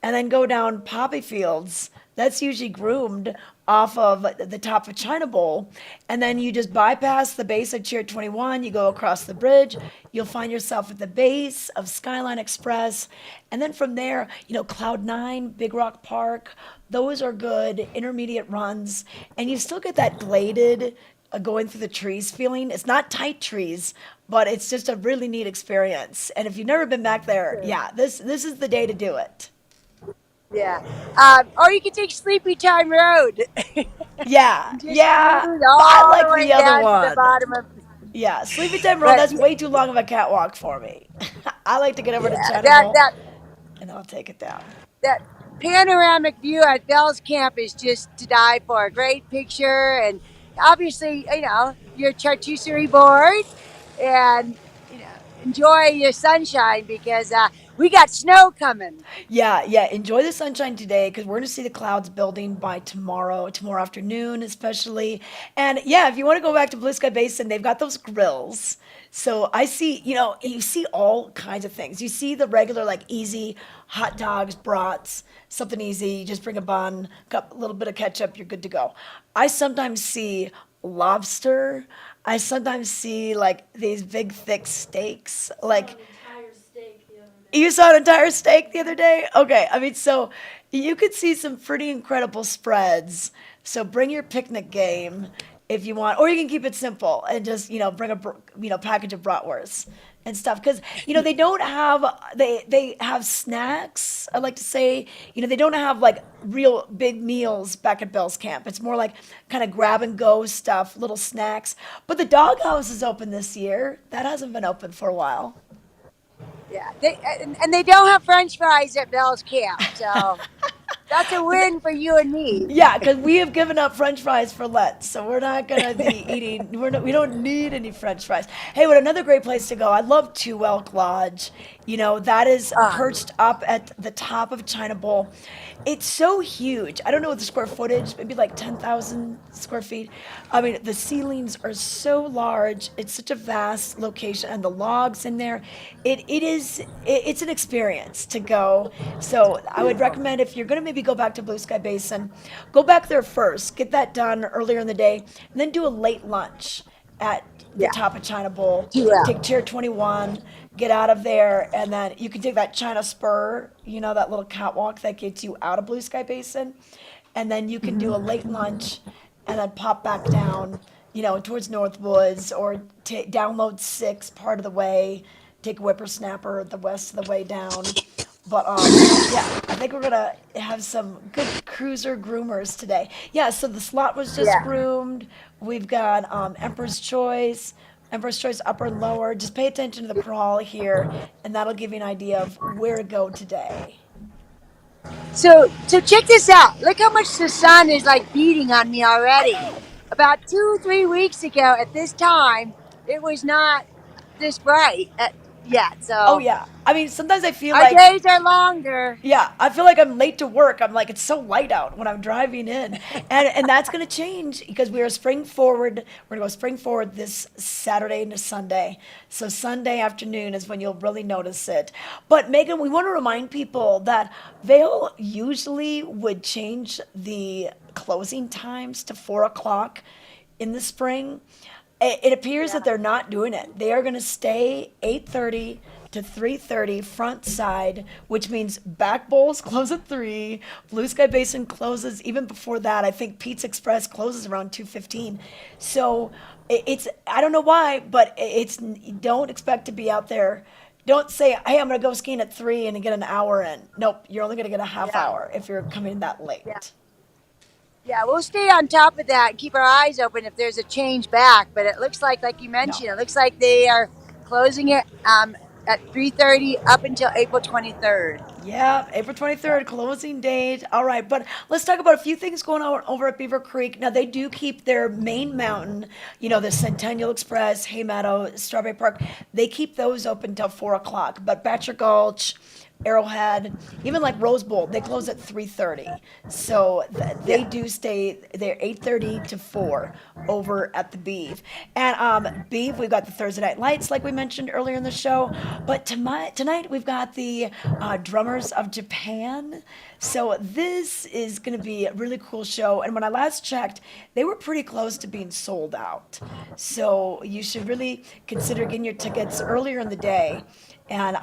and then go down poppy fields. That's usually groomed off of the top of China Bowl. And then you just bypass the base of Tier 21, you go across the bridge, you'll find yourself at the base of Skyline Express. And then from there, Cloud 9, Big Rock Park, those are good intermediate runs. And you still get that gladed, going through the trees feeling. It's not tight trees, but it's just a really neat experience. And if you've never been back there, yeah, this is the day to do it. Yeah. Or you can take Sleepy Time Road. Yeah, Just yeah. cruise But I all the like way the other down to the one. bottom of. Yeah, Sleepy Time Road, But that's way too long of a catwalk for me. I like to get over to yeah, China that Bowl that and I'll take it down. that panoramic view at Bell's Camp is just to die for. A great picture, and obviously, your charcuterie board, and enjoy your sunshine because we got snow coming. Yeah, enjoy the sunshine today because we're going to see the clouds building by tomorrow afternoon, especially. And yeah, if you want to go back to Blue Sky Basin, they've got those grills. So I see, you see all kinds of things. You see the regular, like easy hot dogs, brats, something easy. You just bring a bun, a little bit of ketchup, you're good to go. I sometimes see lobster. I sometimes see like these big, thick steaks, like. You saw an entire steak the other day? Okay, I mean, so you could see some pretty incredible spreads. So bring your picnic game if you want, or you can keep it simple and just bring a package of bratwurst and stuff because they don't have they have snacks. I like to say they don't have like real big meals back at Bell's Camp. It's more like kind of grab and go stuff, little snacks. But the doghouse is open this year. That hasn't been open for a while. Yeah, and they don't have French fries at Bell's Camp, so that's a win for you and me. Yeah, because we have given up French fries for Lent, so we're not gonna be eating. We don't need any French fries. Hey, what another great place to go? I love Two Elk Lodge. That is perched up at the top of China Bowl. It's so huge. I don't know what the square footage, maybe like 10,000 square feet. I mean, the ceilings are so large. It's such a vast location, and the logs in there. It's an experience to go. So I would recommend if you're going to maybe go back to Blue Sky Basin, go back there first, get that done earlier in the day, and then do a late lunch at the top of China Bowl. Take Tier 21, get out of there, and then you can take that China Spur, that little catwalk that gets you out of Blue Sky Basin, and then you can do a late lunch and then pop back down, towards Northwoods or download 6 part of the way, take Whippersnapper the rest of the way down. But yeah, I think we're gonna have some good cruiser groomers today. Yeah, so the slot was just groomed. We've got Emperor's Choice upper and lower. Just pay attention to the crawl here, and that'll give you an idea of where to go today. So check this out. Look how much the sun is like beating on me already. About 2-3 weeks ago at this time, it was not this bright yet. So. Oh yeah. I mean, sometimes I feel our like days are longer. Yeah, I feel like I'm late to work. I'm like, it's so light out when I'm driving in. And that's going to change because we are spring forward. We're going to go spring forward this Saturday into Sunday. So Sunday afternoon is when you'll really notice it. But Megan, we want to remind people that Vail usually would change the closing times to 4 o'clock in the spring. It appears that they're not doing it. They are going to stay 8:30 to 3:30 front side, which means back bowls close at 3. Blue Sky Basin closes even before that. I think Pete's Express closes around 2:15. So it's, I don't know why, but don't expect to be out there. Don't say, hey, I'm going to go skiing at 3 and get an hour in. Nope, you're only going to get a half hour if you're coming that late. Yeah, we'll stay on top of that and keep our eyes open if there's a change back. But it looks like you mentioned, it looks like they are closing it at 3:30 up until April 23rd. Yeah, April 23rd, closing date. All right, but let's talk about a few things going on over at Beaver Creek. Now, they do keep their main mountain, the Centennial Express, Hay Meadow, Strawberry Park. They keep those open till 4 o'clock. But Batcher Gulch, Arrowhead, even like Rose Bowl, they close at 3:30. So they do stay there 8:30 to 4 over at the Beeve. And Beeve, we've got the Thursday Night Lights, like we mentioned earlier in the show. But tonight we've got the Drummers of Japan. So this is going to be a really cool show. And when I last checked, they were pretty close to being sold out. So you should really consider getting your tickets earlier in the day. And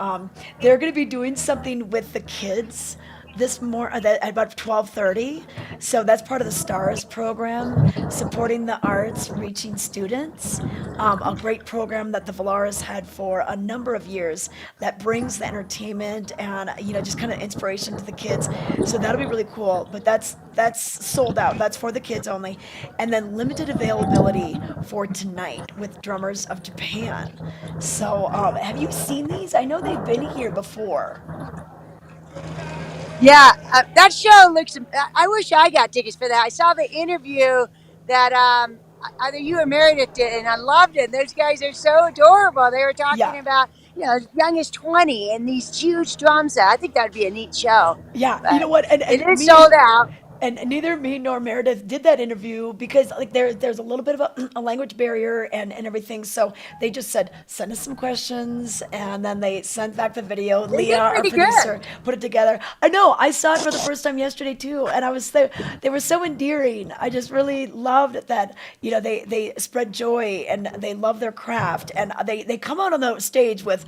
they're going to be doing something with the kids at about 12:30. So that's part of the STARS program, supporting the arts, reaching students. A great program that the Valaris had for a number of years that brings the entertainment and just kind of inspiration to the kids. So that'll be really cool. But that's sold out. That's for the kids only. And then limited availability for tonight with Drummers of Japan. So have you seen these? I know they've been here before. Yeah, that show looks. I wish I got tickets for that. I saw the interview that either you or Meredith did, and I loved it. Those guys are so adorable. They were talking about as young as 20 and these huge drum sets. I think that'd be a neat show. Yeah, But you know what? And it is sold out. And neither me nor Meredith did that interview because like there's a little bit of a language barrier and everything. So they just said, send us some questions, and then they sent back the video. They Leah, did our pretty producer, good. put it together. I know, I saw it for the first time yesterday too, and I was there. They were so endearing. I just really loved that, they spread joy and they love their craft, and they come out on the stage with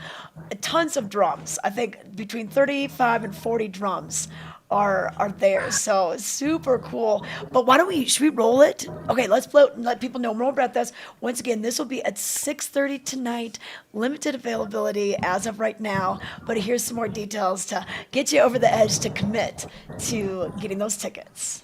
tons of drums. I think between 35 and 40 drums are there. So super cool. But should we roll it? Okay, let's float and let people know more about this. Once again, this will be at 6:30 tonight. Limited availability as of right now. But here's some more details to get you over the edge to commit to getting those tickets.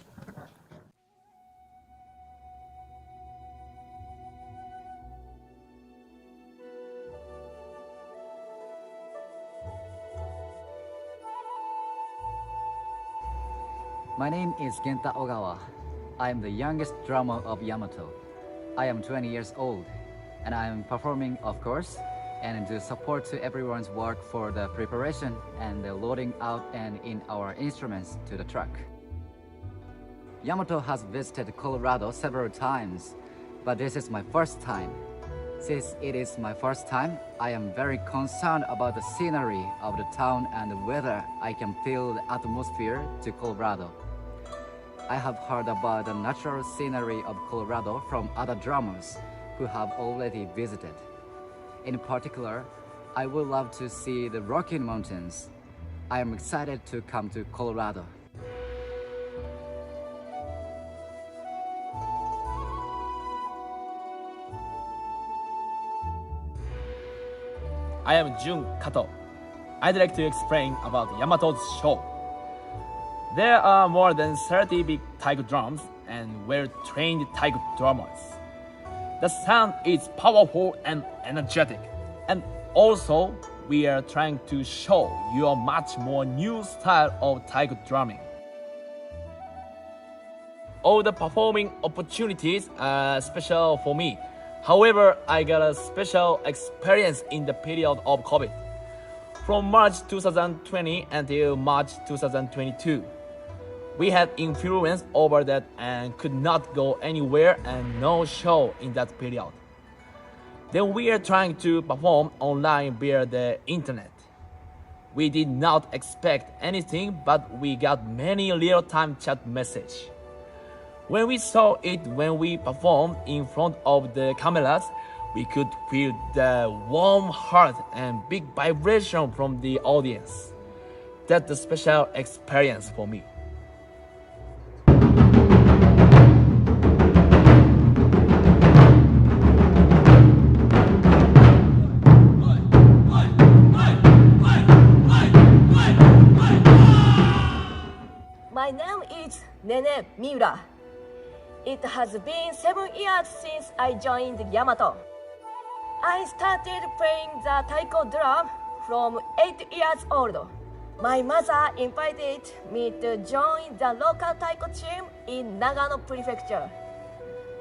My name is Genta Ogawa. I am the youngest drummer of Yamato. I am 20 years old, and I am performing, of course, and to support to everyone's work for the preparation and the loading out and in our instruments to the truck. Yamato has visited Colorado several times, but this is my first time. Since it is my first time, I am very concerned about the scenery of the town and whether I can feel the atmosphere to Colorado. I have heard about the natural scenery of Colorado from other drummers who have already visited. In particular, I would love to see the Rocky Mountains. I am excited to come to Colorado. I am Jun Kato. I'd like to explain about Yamato's show. There are more than 30 big taiko drums and well-trained taiko drummers. The sound is powerful and energetic, and also we are trying to show you a much more new style of taiko drumming. All the performing opportunities are special for me. However, I got a special experience in the period of COVID. From March 2020 until March 2022. We had influence over that and could not go anywhere and no show in that period. Then we are trying to perform online via the internet. We did not expect anything, but we got many real-time chat messages. When we saw it when we performed in front of the cameras, we could feel the warm heart and big vibration from the audience. That's a special experience for me. My name is Nene Miura. It has been 7 years since I joined Yamato. I started playing the taiko drum from 8 years old. My mother invited me to join the local taiko team in Nagano Prefecture.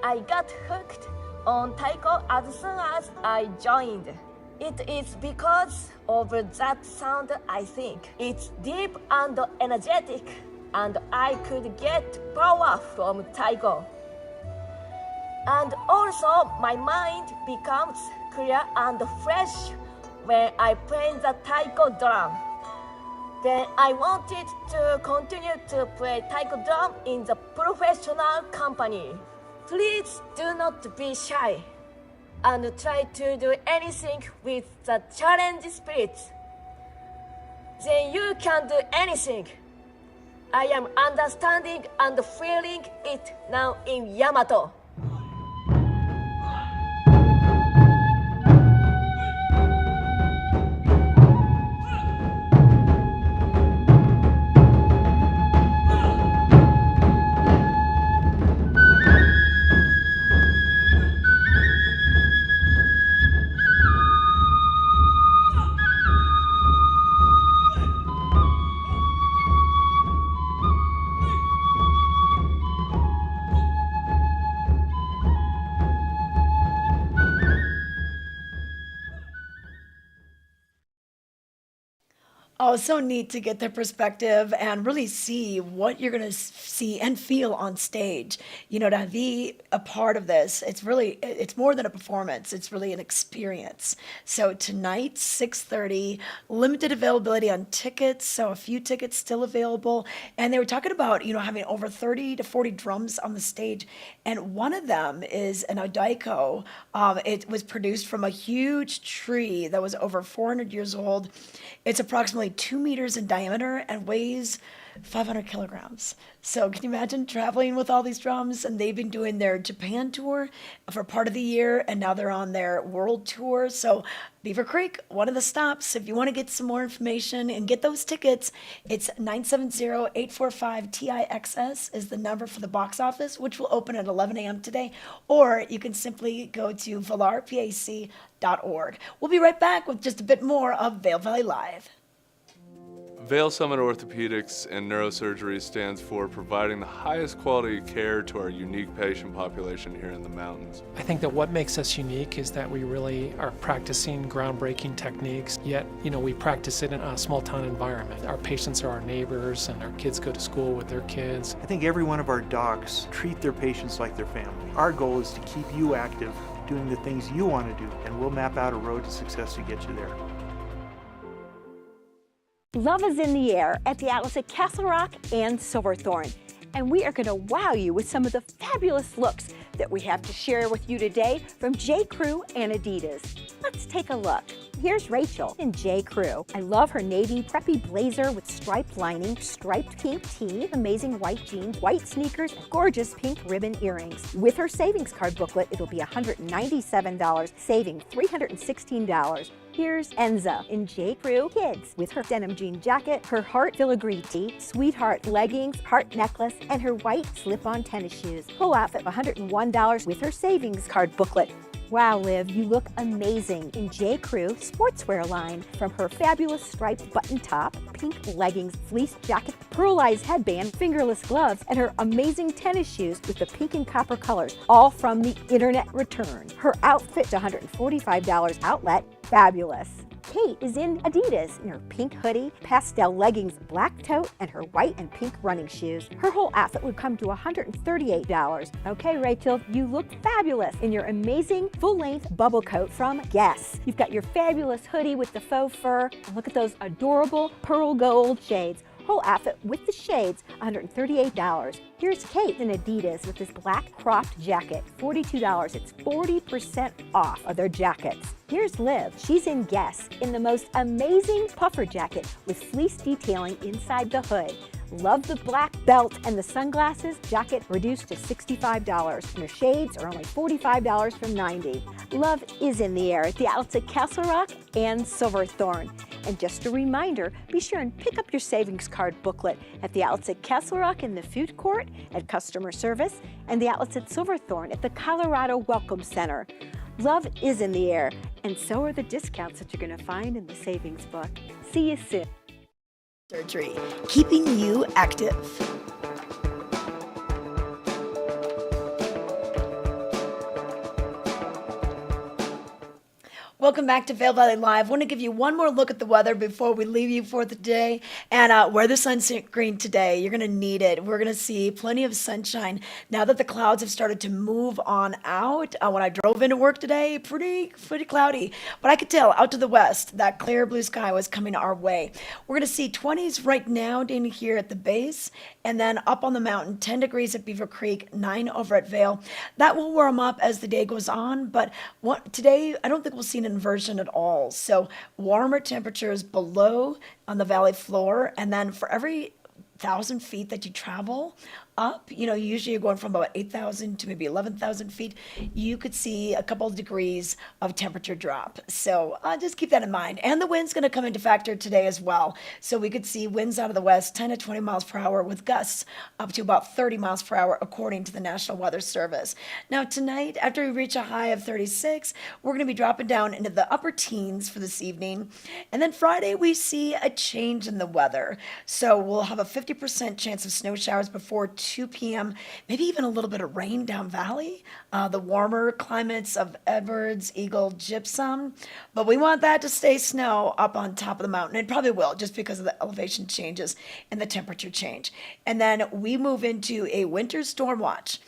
I got hooked on taiko as soon as I joined. It is because of that sound, I think. It's deep and energetic, and I could get power from taiko. And also, my mind becomes clear and fresh when I play the taiko drum. Then I wanted to continue to play taiko drum in the professional company. Please do not be shy and try to do anything with the challenge spirit. Then you can do anything. I am understanding and feeling it now in Yamato. Oh, it's so neat to get their perspective and really see what you're going to see and feel on stage. You know, to be a part of this, it's more than a performance. It's really an experience. So tonight, 6:30, limited availability on tickets. So a few tickets still available. And they were talking about, having over 30 to 40 drums on the stage. And one of them is an odaiko. It was produced from a huge tree that was over 400 years old. It's approximately 2 meters in diameter and weighs 500 kilograms. So can you imagine traveling with all these drums? And they've been doing their Japan tour for part of the year, and now they're on their world tour. So Beaver Creek, one of the stops. If you want to get some more information and get those tickets, it's 970-845-TIXS is the number for the box office, which will open at 11 a.m. today. Or you can simply go to valarpac.org. We'll be right back with just a bit more of Vail Valley Live. Vail Summit Orthopedics and Neurosurgery stands for providing the highest quality care to our unique patient population here in the mountains. I think that what makes us unique is that we really are practicing groundbreaking techniques, yet, we practice it in a small town environment. Our patients are our neighbors, and our kids go to school with their kids. I think every one of our docs treat their patients like their family. Our goal is to keep you active, doing the things you want to do, and we'll map out a road to success to get you there. Love is in the air at the outlets at Castle Rock and Silverthorne. And we are going to wow you with some of the fabulous looks that we have to share with you today from J. Crew and Adidas. Let's take a look. Here's Rachel in J. Crew. I love her navy preppy blazer with striped lining, striped pink tee, amazing white jeans, white sneakers, and gorgeous pink ribbon earrings. With her savings card booklet, it'll be $197, saving $316. Here's Enza in J. Crew Kids with her denim jean jacket, her heart filigree tee, sweetheart leggings, heart necklace, and her white slip-on tennis shoes. Full outfit $101 with her savings card booklet. Wow, Liv, you look amazing in J. Crew sportswear line. From her fabulous striped button top, pink leggings, fleece jacket, pearlized headband, fingerless gloves, and her amazing tennis shoes with the pink and copper colors, all from the internet return. Her outfit, $145 outlet, fabulous. Kate is in Adidas in her pink hoodie, pastel leggings, black tote, and her white and pink running shoes. Her whole outfit would come to $138. Okay, Rachel, you look fabulous in your amazing full-length bubble coat from Guess. You've got your fabulous hoodie with the faux fur. And look at those adorable pearl gold shades. Whole outfit with the shades, $138. Here's Kate in Adidas with this black cropped jacket, $42. It's 40% off of their jackets. Here's Liv. She's in Guess in the most amazing puffer jacket with fleece detailing inside the hood. Love the black belt and the sunglasses. Jacket reduced to $65. And her shades are only $45 from $90. Love is in the air at the outlets at Castle Rock and Silverthorne. And just a reminder, be sure and pick up your savings card booklet at the outlets at Castle Rock in the food court at customer service and the outlets at Silverthorne at the Colorado Welcome Center. Love is in the air, and so are the discounts that you're going to find in the savings book. See you soon. Surgery, keeping you active. Welcome back to Vail Valley Live. I want to give you one more look at the weather before we leave you for the day. And wear the sunscreen today. You're going to need it. We're going to see plenty of sunshine now that the clouds have started to move on out. When I drove into work today, pretty cloudy. But I could tell out to the west that clear blue sky was coming our way. We're going to see 20s right now down here at the base. And then up on the mountain, 10 degrees at Beaver Creek, 9 over at Vail. That will warm up as the day goes on. But today, I don't think we'll see an inversion at all. So warmer temperatures below on the valley floor, and then for every 1,000 feet that you travel up, usually you're going from about 8,000 to maybe 11,000 feet, you could see a couple of degrees of temperature drop. So just keep that in mind. And the wind's going to come into factor today as well. So we could see winds out of the west 10 to 20 miles per hour with gusts up to about 30 miles per hour according to the National Weather Service. Now tonight, after we reach a high of 36, we're going to be dropping down into the upper teens for this evening. And then Friday, we see a change in the weather. So we'll have a 50% chance of snow showers before 2 p.m., maybe even a little bit of rain down valley, the warmer climates of Edwards, Eagle, Gypsum. But we want that to stay snow up on top of the mountain. It probably will, just because of the elevation changes and the temperature change. And then we move into a winter storm watch,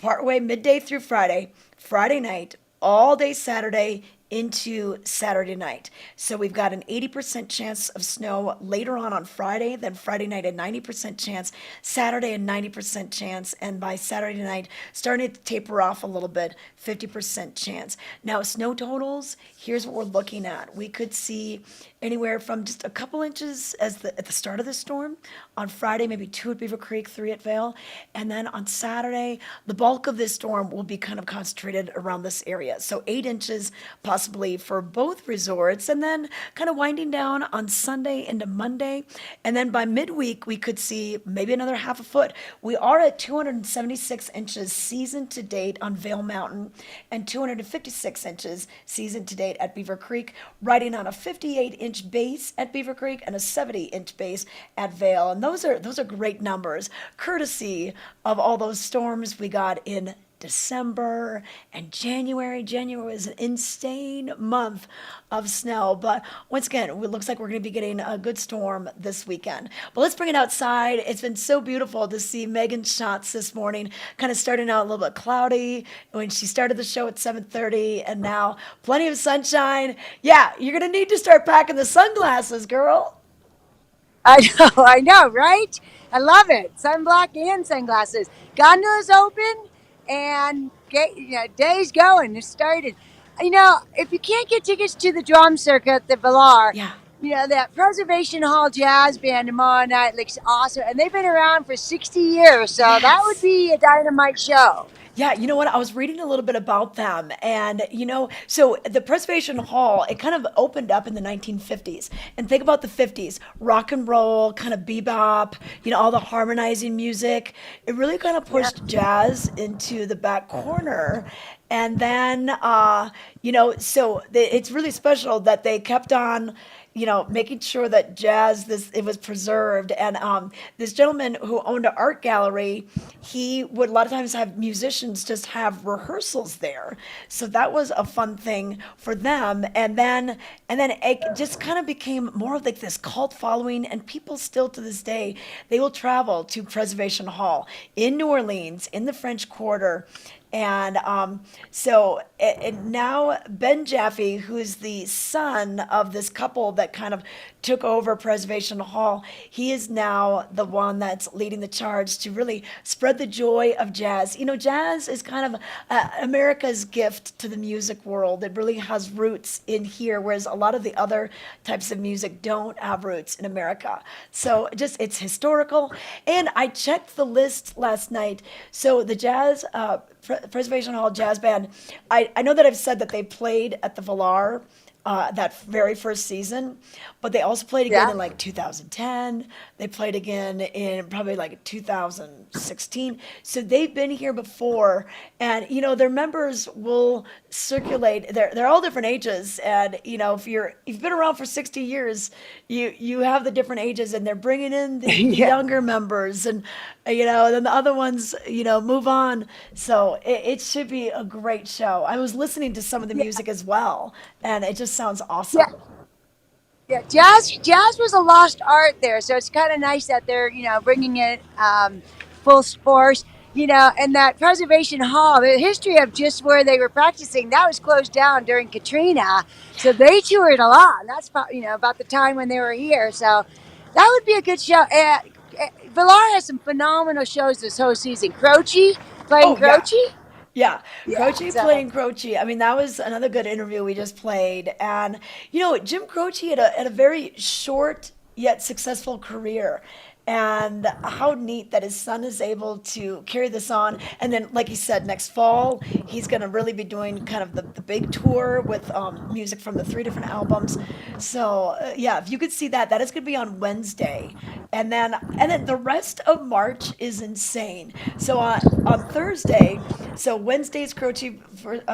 partway midday through Friday, Friday night, all day Saturday, into Saturday night. So we've got an 80% chance of snow later on Friday, then Friday night a 90% chance, Saturday a 90% chance, and by Saturday night starting to taper off a little bit, 50% chance. Now snow totals, here's what we're looking at. We could see anywhere from just a couple inches at the start of the storm. On Friday, maybe 2 at Beaver Creek, 3 at Vail. And then on Saturday, the bulk of this storm will be kind of concentrated around this area. So 8 inches possibly for both resorts, and then kind of winding down on Sunday into Monday. And then by midweek, we could see maybe another half a foot. We are at 276 inches season to date on Vail Mountain and 256 inches season to date at Beaver Creek, riding on a 58-inch base at Beaver Creek and a 70-inch base at Vail. And those are great numbers, courtesy of all those storms we got in December and January. January was an insane month of snow. But once again, it looks like we're going to be getting a good storm this weekend. But let's bring it outside. It's been so beautiful to see Megan's shots this morning, kind of starting out a little bit cloudy when she started the show at 7:30, and now plenty of sunshine. Yeah, you're going to need to start packing the sunglasses, girl. I know, right? I love it. Sunblock and sunglasses. Gondolas open and day's going. It started. If you can't get tickets to the drum circuit at the Villar, that Preservation Hall Jazz Band tomorrow night looks awesome. And they've been around for 60 years, so that would be a dynamite show. Yeah, you know what? I was reading a little bit about them. And, so the Preservation Hall, it kind of opened up in the 1950s. And think about the 50s, rock and roll, kind of bebop, all the harmonizing music. It really kind of pushed jazz into the back corner. And then, so it's really special that they kept on making sure that it was preserved. And this gentleman who owned an art gallery, he would a lot of times have musicians just have rehearsals there. So that was a fun thing for them. And then it just kind of became more of like this cult following, and people still to this day, they will travel to Preservation Hall in New Orleans, in the French Quarter. And now Ben Jaffe, who's the son of this couple that kind of took over Preservation Hall, he is now the one that's leading the charge to really spread the joy of jazz. Jazz is kind of America's gift to the music world. It really has roots in here, whereas a lot of the other types of music don't have roots in America. So it's historical. And I checked the list last night. So the jazz Preservation Hall Jazz Band, I know that I've said that they played at the Villar that very first season, but they also played again Yeah. in like 2010. They played again in probably like 2016. So they've been here before, and their members will circulate. They're all different ages, and if you've been around for 60 years, you have the different ages, and they're bringing in the Yeah. younger members, and then the other ones move on. So it should be a great show. I was listening to some of the music as well, and it just sounds Yeah. awesome. Yeah, jazz was a lost art there, so it's kind of nice that they're bringing it full force. And that Preservation Hall, the history of just where they were practicing, that was closed down during Katrina, so they toured a lot. And that's about the time when they were here, so that would be a good show. Villar has some phenomenal shows this whole season. Croce playing Oh yeah. Croce. Yeah, Yeah, Croce so playing Croce. I mean, that was another good interview we just played. And, Jim Croce had a very short yet successful career. And how neat that his son is able to carry this on. And then, like he said, next fall, he's going to really be doing kind of the big tour with music from the 3 different albums. So, yeah, if you could see that, that is going to be on Wednesday. And then the rest of March is insane. So on Thursday, so Wednesday's Croce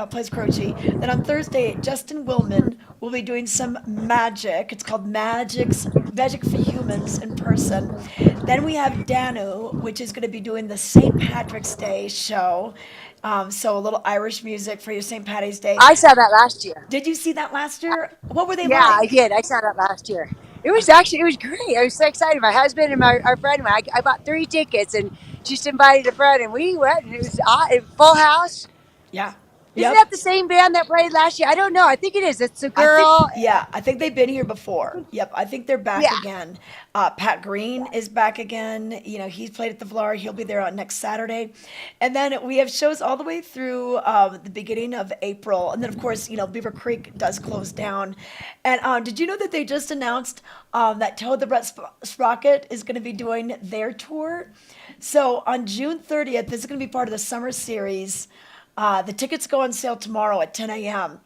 plays Croce. Then on Thursday, Justin Willman will be doing some magic. It's called Magic for Humans in person. Then we have Danu, which is going to be doing the St. Patrick's Day show. So a little Irish music for your St. Patty's Day. I saw that last year. Did you see that last year? What were they Yeah, I like? did. I saw that last year. It was great. I was so excited. My husband and our friend and I bought 3 tickets and just invited a friend and we went. And it was full house. Yeah. Isn't Yep. that the same band that played last year? I don't know. I think it is. It's a girl. I think they've been here before. Yep, I think they're back Yeah. again. Pat Green is back again. He's played at the Villar. He'll be there on next Saturday. And then we have shows all the way through the beginning of April. And then, of course, Beaver Creek does close down. And did you know that they just announced that Toad the Brett Sprocket is going to be doing their tour? So on June 30th, this is going to be part of the summer series. The tickets go on sale tomorrow at 10 a.m.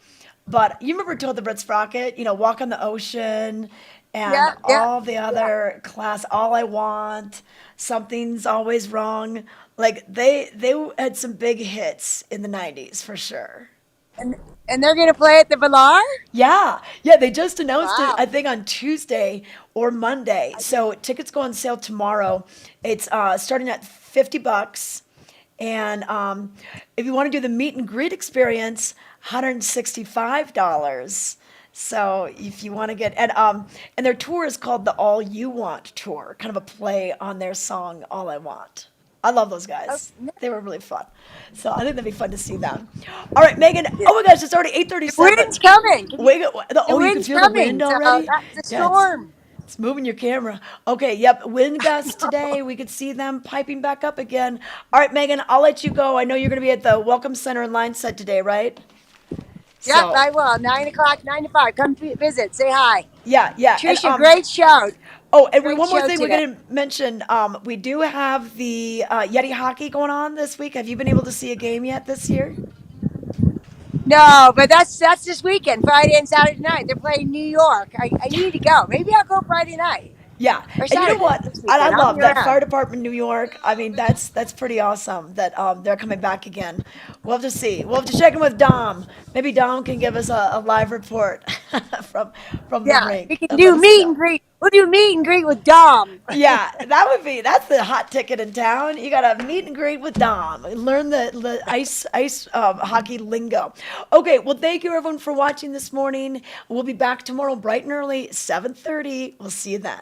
But you remember Toad the Brett Sprocket, Walk on the Ocean, and Yeah, yeah, all the other class, All I Want, Something's Always Wrong. Like they had some big hits in the 90s for sure. And they're gonna play at the Villar. Yeah, yeah, they just announced Wow. it, I think on Tuesday or Monday. So tickets go on sale tomorrow. It's starting at $50. And if you want to do the meet and greet experience, $165. So if you want to get and their tour is called the All You Want tour, kind of a play on their song All I Want. I love those guys. They were really fun. So I think that'd be fun to see them. All right, Megan. Oh my gosh, it's already 8:37. The wind's coming. You can wind's feel the coming. wind So already? that's a Yeah, storm. it's moving your camera. Okay, yep. Wind gusts today. We could see them piping back up again. All right, Megan, I'll let you go. I know you're going to be at the Welcome Center in Line Set today, right? Yep, I will. 9 o'clock, 9 to 5. Come visit. Say hi. Yeah, yeah. Tricia, great show. Oh, and Great one more show thing we today. didn't mention. We do have the Yeti hockey going on this week. Have you been able to see a game yet this year? No, but that's this weekend, Friday and Saturday night. They're playing New York. I need to go. Maybe I'll go Friday night. Yeah, Or and you know Saturday what? this And I weekend. I'll love be that around. fire department New York. I mean, that's pretty awesome that they're coming back again. We'll have to see. We'll have to check in with Dom. Maybe Dom can give us a live report from the Yeah, rink. we can and do let us meet know. and greet. We'll do meet and greet with Dom. Yeah, that's the hot ticket in town. You got to meet and greet with Dom. Learn the ice hockey lingo. Okay, well, thank you everyone for watching this morning. We'll be back tomorrow bright and early, 7:30. We'll see you then.